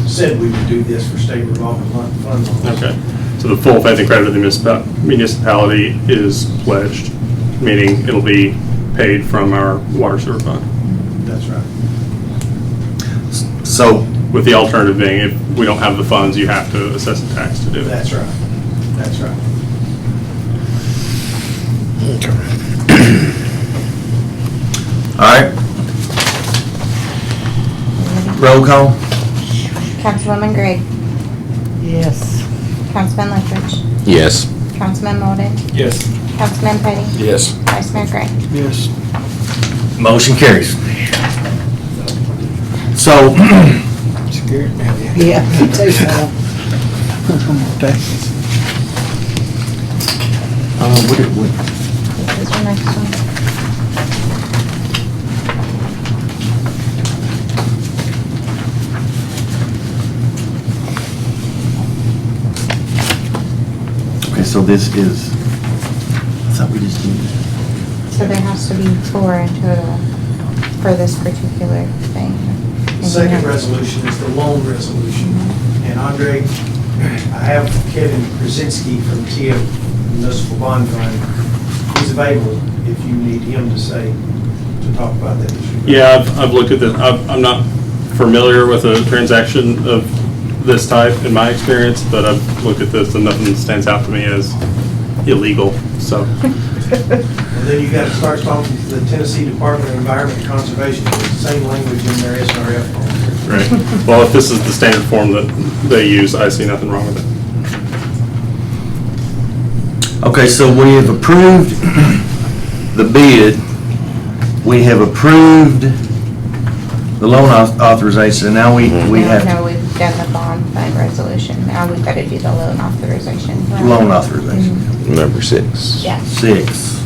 said we would do this for state revolving fund loans. Okay. So the full faith and credit of the municipality is pledged, meaning it'll be paid from our water sewer fund. That's right. So, with the alternative being, if we don't have the funds, you have to assess a tax to do it. That's right. That's right. all right. Roll call? Councilwoman Gregg, Yes. Councilman Ledford, Yes. Councilman Molden, Yes. Councilman Petty, Yes. Vice Mayor Gray. Yes. Motion carries. So, Scared me. Yeah, me too. Taxes. what This is your next one. okay, so this is, I thought we just did that. So there has to be 4 in total for this particular thing. The second resolution is the loan resolution. And Andre, I have Kevin Krasinski from TIA Municipal Bond Fund. He's available if you need him to talk about that issue. Yeah, I've looked at this. I'm not familiar with a transaction of this type in my experience, but I've looked at this and nothing stands out to me as illegal, so. And then you got to start talking to the Tennessee Department of Environment and Conservation. It's the same language in their SRF form. Right. Well, if this is the standard form that they use, I see nothing wrong with it. Okay, so we have approved the bid. We have approved the loan authorization, and now we have No, we've done the bond fund resolution. Now we've got to do the loan authorization. loan authorization. Number 6. Yeah. 6.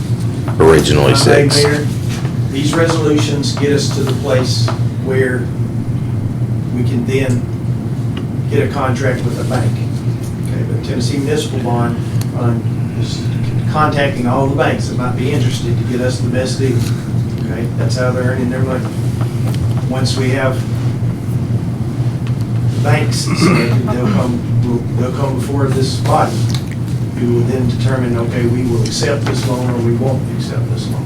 Originally Hey, 6. Mayor, these resolutions get us to the place where we can then get a contract with a bank. Okay, but Tennessee Municipal Bond Fund is contacting all the banks that might be interested to get us the best deal. Okay, that's how they're earning their money. Once we have the banks selected, they'll come before this body, who will then determine, okay, we will accept this loan or we won't accept this loan.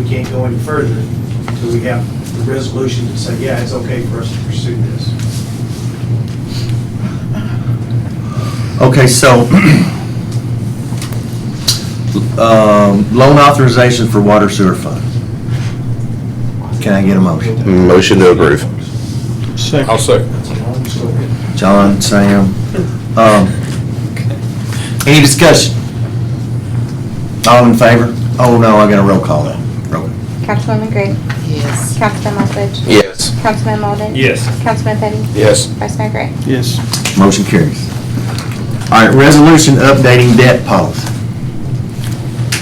We can't go any further until we have the resolution to say, yeah, it's okay for us to pursue this. Okay, so, loan authorization for water sewer fund. Can I get a motion? Motion to approve. I'll second. That's a long story. John, Sam. Any discussion? All in favor? Oh, no, I got a roll call then. Roll. Councilwoman Gregg, Yes. Councilman Ledford, Yes. Councilman Molden, Yes. Councilman Petty, Yes. Vice Mayor Gray. Yes. Motion carries. All right, resolution updating debt policy.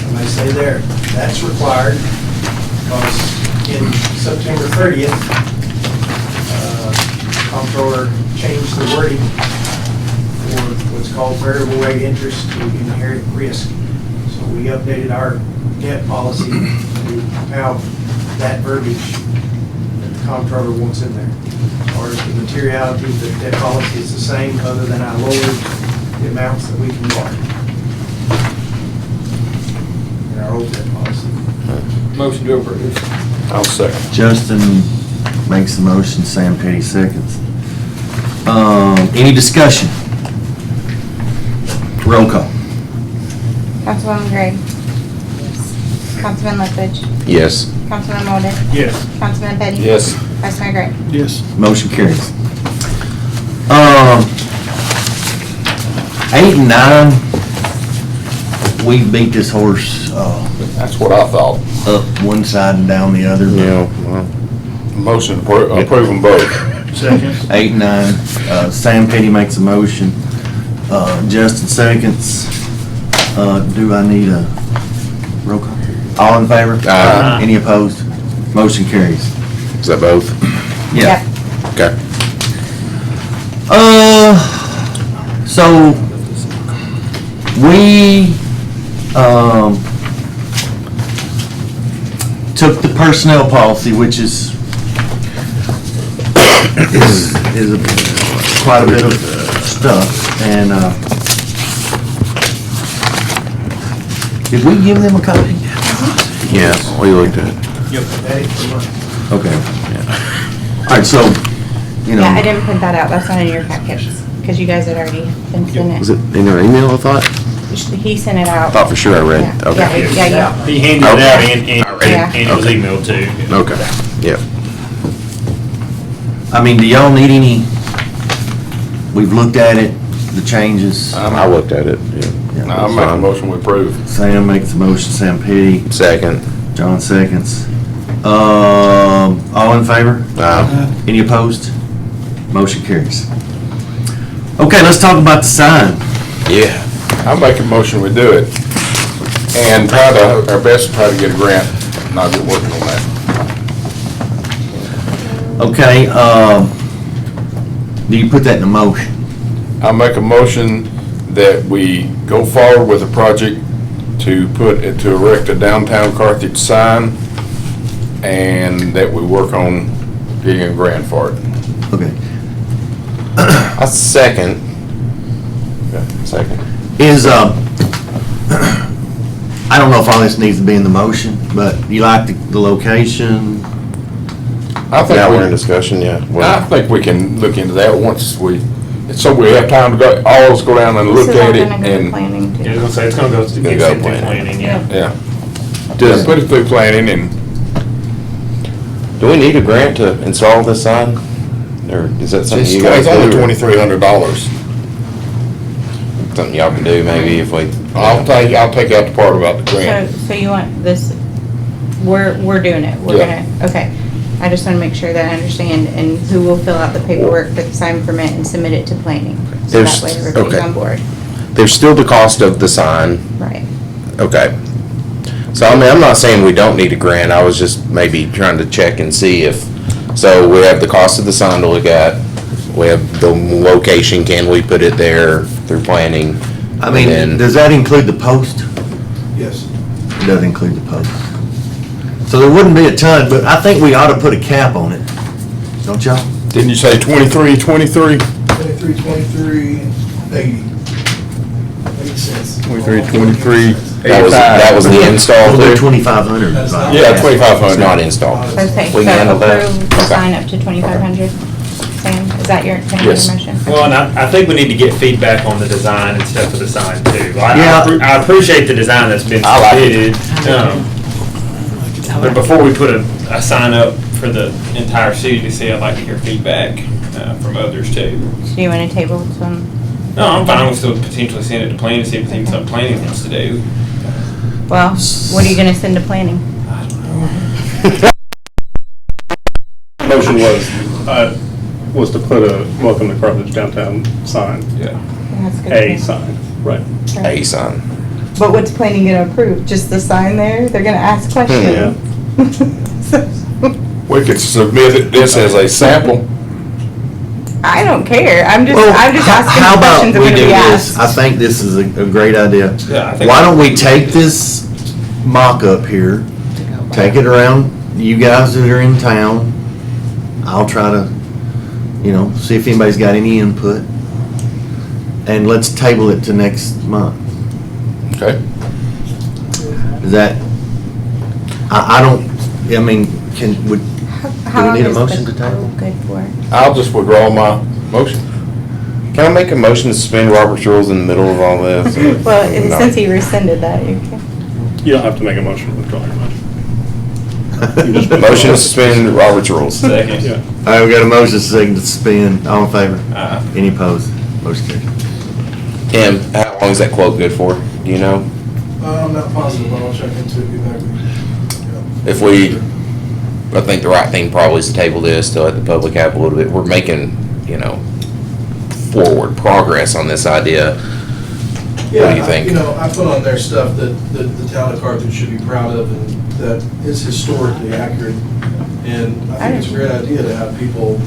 And I say there, that's required because in September 30th, Comptroller changed the wording for what's called variable rate interest to inherent risk. So we updated our debt policy to have that verbiage that the Comptroller wants in there. As far as the materiality of the debt policy is the same, other than I lowered the amounts that we can borrow in our old debt policy. Motion to approve. I'll second. Justin makes the motion, Sam Petty seconds. Any discussion? Roll call. Councilwoman Gregg, Councilman Ledford, Yes. Councilman Molden, Yes. Councilman Petty, Yes. Vice Mayor Gray. Yes. Motion carries. 8 and 9, we beat this horse, That's what I thought. up one side and down the other. Yeah, well, Motion to approve them both. Second. 8 and 9, Sam Petty makes a motion, Justin seconds. Do I need a roll call? All in favor? Aye. Any opposed? Motion carries. is that both? Yeah. Okay. So, we, took the personnel policy, which is quite a bit of stuff, and, did we give them a copy? Yeah, we looked at it. Okay. All right, so, you know. Yeah, I didn't print that out, that's not in your packets, because you guys had already been sent Was it. it in your email, I thought? He sent it out. I thought for sure I read it. Yeah, Okay. yeah. He handed it out and Yeah. it was emailed too. Okay, yeah. I mean, do y'all need any, we've looked at it, the changes. I looked at it, yeah. I'll make a motion to approve. Sam makes the motion, Sam Petty, Second. John seconds. All in favor? Aye. Any opposed? Motion carries. Okay, let's talk about the sign. Yeah. I'll make a motion we do it. And try to, our best to try to get a grant, and I'll get working on that. Okay, do you put that in a motion? I'll make a motion that we go forward with a project to erect a downtown Carthage sign, and that we work on getting a grant for it. Okay. I second. Okay, second. Is, I don't know if all this needs to be in the motion, but you like the location? I think Now we- we're in discussion, yeah. I think we can look into that once we have time to go, all of us go down and look This is all at it gonna go to and, planning too. Yeah, I was gonna say, it's gonna go to Gonna go planning. planning, yeah. yeah. Just put it through planning and Do we need a grant to install this sign? Or is that something you guys it's only do? or $2,300. Something y'all can do maybe if we. I'll take out the part about the grant. So you want this, we're doing it, we're Yeah. gonna, okay. I just wanna make sure that I understand, and who will fill out the paperwork for the sign permit and submit it to planning. So There's- that way everybody's okay. on board. There's still the cost of the sign. Right. Okay. So, I mean, I'm not saying we don't need a grant, I was just maybe trying to check and see if, so we have the cost of the sign to look at, we have the location, can we put it there through planning? I mean, And then- does that include the post? Yes. It does include the post. So there wouldn't be a ton, but I think we ought to put a cap on it. Don't y'all? Didn't you say 23? 23, 80. 80 cents. 23, That was the install Well, too? 2,500. That's not- Yeah, It's 2,500. not installed. Okay, We can handle so that. approve the Okay. sign up to 2,500. Sam, is that your, can I Yes. get a motion? Well, and I think we need to get feedback on the design and stuff of the sign too. Yeah. I appreciate the design that's been I like it. submitted. But before we put a sign up for the entire city to see, I'd like to hear feedback from others too. So do you wanna table some? No, I'm fine with still potentially sending it to planning, see if there's something planning wants to do. Well, what are you gonna send to planning? Motion was to put a welcome to Carthage downtown sign, Yeah. That's good. a sign, right. A sign. But what's planning gonna approve? Just the sign there? They're gonna ask questions. We could submit this as a sample. I don't care. I'm just Well, asking how the about questions that we are do gonna be this? asked. I think this is a great idea. Yeah, I think. Why don't we take this mock-up here, take it around, you guys that are in town, I'll try to, see if anybody's got any input, and let's table it to next month. Okay. Is that, I mean, do How we long need a is motion the to table? quote good for? I'll just withdraw my motion. Can I make a motion to suspend Robert's rules in the middle of all this? Well, No. since he rescinded that, you can. You don't have to make a motion to withdraw your motion. Motion to suspend Robert's rules. Second. Yeah. All right, we got a motion second to suspend. All in favor? Aye. Any opposed? Motion carries. Tim, how long is that quote good for? Do you know? I'm not positive, but I'll check into it, get back with you. If we, I think the right thing probably is to table this to let the public have a little bit. We're making, forward progress on this idea. What do you think? I put on there stuff that the town of Carthage should be proud of and that is historically accurate. And I think it's a great idea to have people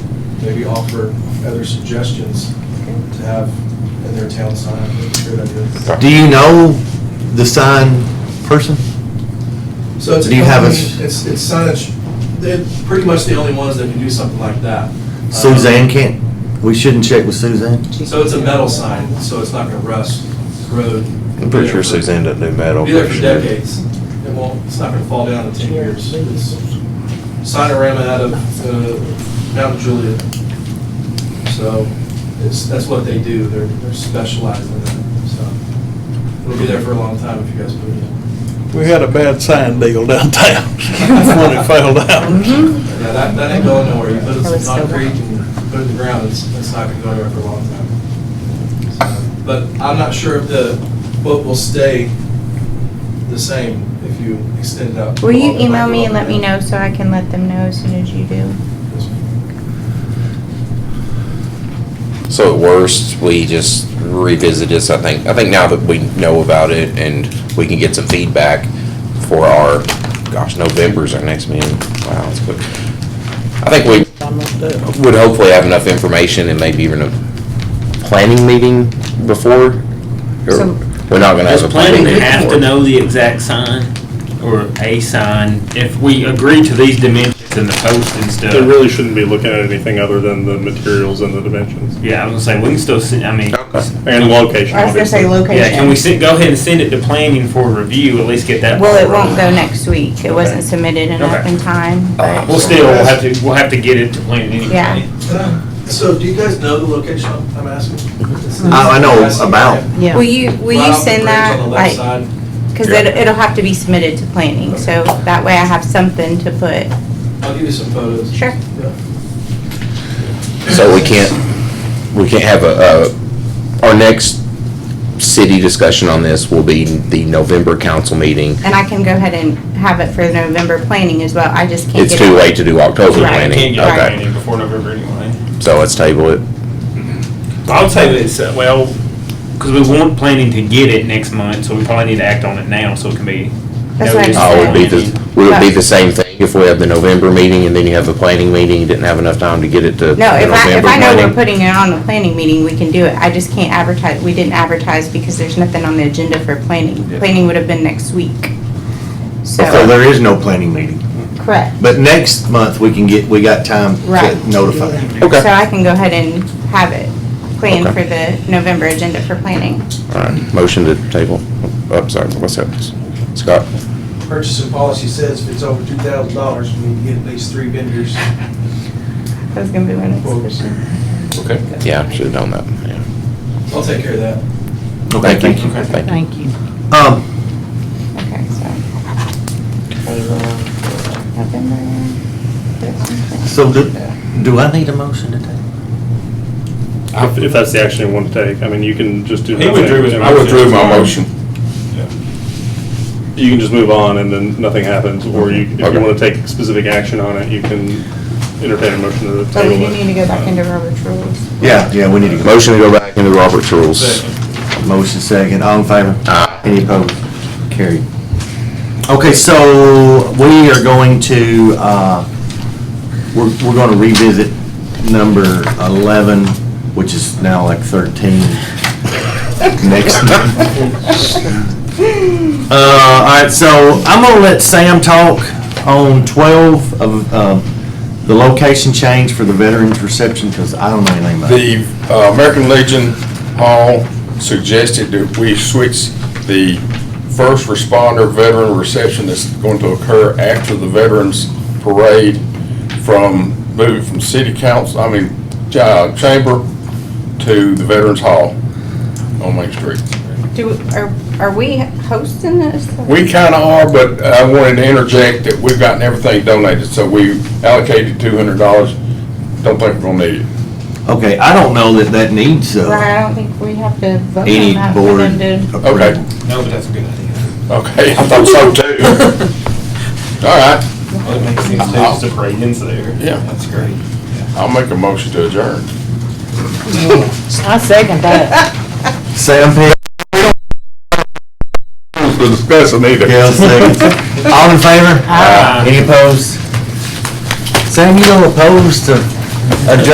maybe offer other suggestions to have in their town sign. I think it's a great idea. Do you know the sign person? So it's a Do you have a company, it's signage, they're pretty much the only ones that can do something like that. Suzanne can't, we shouldn't check with Suzanne? So it's a metal sign, so it's not gonna rust, corrode. I'm pretty sure Suzanne doesn't do metal. Be there for decades. It's not gonna fall down in 10 years. It's Signorama out of Mount Juliet. So that's what they do. They're specialized in that. So it'll be there for a long time if you guys put it in. We had a bad sign deal downtown when it fell down. Yeah, that ain't going nowhere. You put it in some concrete and put it in the ground, it's not gonna go anywhere for a long time. So, but I'm not sure if the quote will stay the same if you extend it out. Will you email me and let me know so I can let them know as soon as you do? So at worst, we just revisit this. I think now that we know about it and we can get some feedback for our, November's our next meeting. Wow, that's quick. I think we would hopefully have enough information and maybe even a planning meeting before. Or we're not going to have a planning Does meeting. planning have to know the exact sign or a sign? If we agree to these dimensions and the post and stuff. They really shouldn't be looking at anything other than the materials and the dimensions. Yeah, I was gonna say, we can still send, And location. I was gonna say location. Yeah, can we go ahead and send it to planning for review, at least get that? Well, it won't go next week. It wasn't submitted enough in time, but. We'll have to get it to planning anyway. Yeah. So do you guys know the location I'm asking? I know about. Yeah. Will you send that, On the left like, side. cause it'll have to be submitted to planning, so that way I have something to put. I'll give you some photos. Sure. So we can't have our next city discussion on this will be the November council meeting. And I can go ahead and have it for November planning as well. I just can't It's get too it. late to do October Right. planning. Can't get Okay. planning before November anyway. So let's table it. I would say that it's, because we want planning to get it next month, so we probably need to act on it now so it can be. That's what I noticed. just Would it be the same thing if we have the November meeting and then you have a planning meeting, you didn't have enough time to get it to No, the if I November know we're planning? putting it on the planning meeting, we can do it. I just can't advertise. We didn't advertise because there's nothing on the agenda for planning. Planning would have been next week. So So, there is no planning meeting. correct. But next month, we got time Right. to notify. So I can go ahead and have it planned for the November agenda for planning. All right, motion to table. Oh, sorry, what's that? Scott? Purchasing policy says if it's over $2,000, we need to get at least 3 vendors. That was gonna be my next question. Okay. Yeah, should have done that, yeah. I'll take care of that. Okay, Thank you. Thank you. Okay, so. November. So do I need a motion to take? If that's the action you want to take, I mean, you can just do. He withdrew his motion. I withdrew my motion. You can just move on and then nothing happens, or if you want to take specific action on it, you can entertain a motion to But we table do it. need to go back into Robert's rules. Yeah, we need to go. Motion to go back into Robert's rules. Motion second, all in favor? Any opposed? Carried. Okay, so we are going to, we're going to revisit number 11, which is now like 13. Next. All right, so I'm gonna let Sam talk on 12 of the location change for the Veterans Reception, because I don't know anything about it. The American Legion Hall suggested that we switch the first responder veteran reception that's going to occur after the Veterans Parade moving from city council, chamber to the Veterans Hall on Main Street. Are we hosting this? We kind of are, but I wanted to interject that we've gotten everything donated, so we allocated $200. Don't think we're gonna need it. Okay, I don't know that that needs, Right, I don't think we have to vote on any that for board them to. approval. Okay. No, but that's a good idea. Okay, I thought so too. All right. Well, it makes sense too, just to pray into there. Yeah. That's great. I'll make a motion to adjourn. I second that. Sam Pitt, For discussion either. Gail seconds. All in favor? Aye. Any opposed? Sam, you don't oppose to adjourn?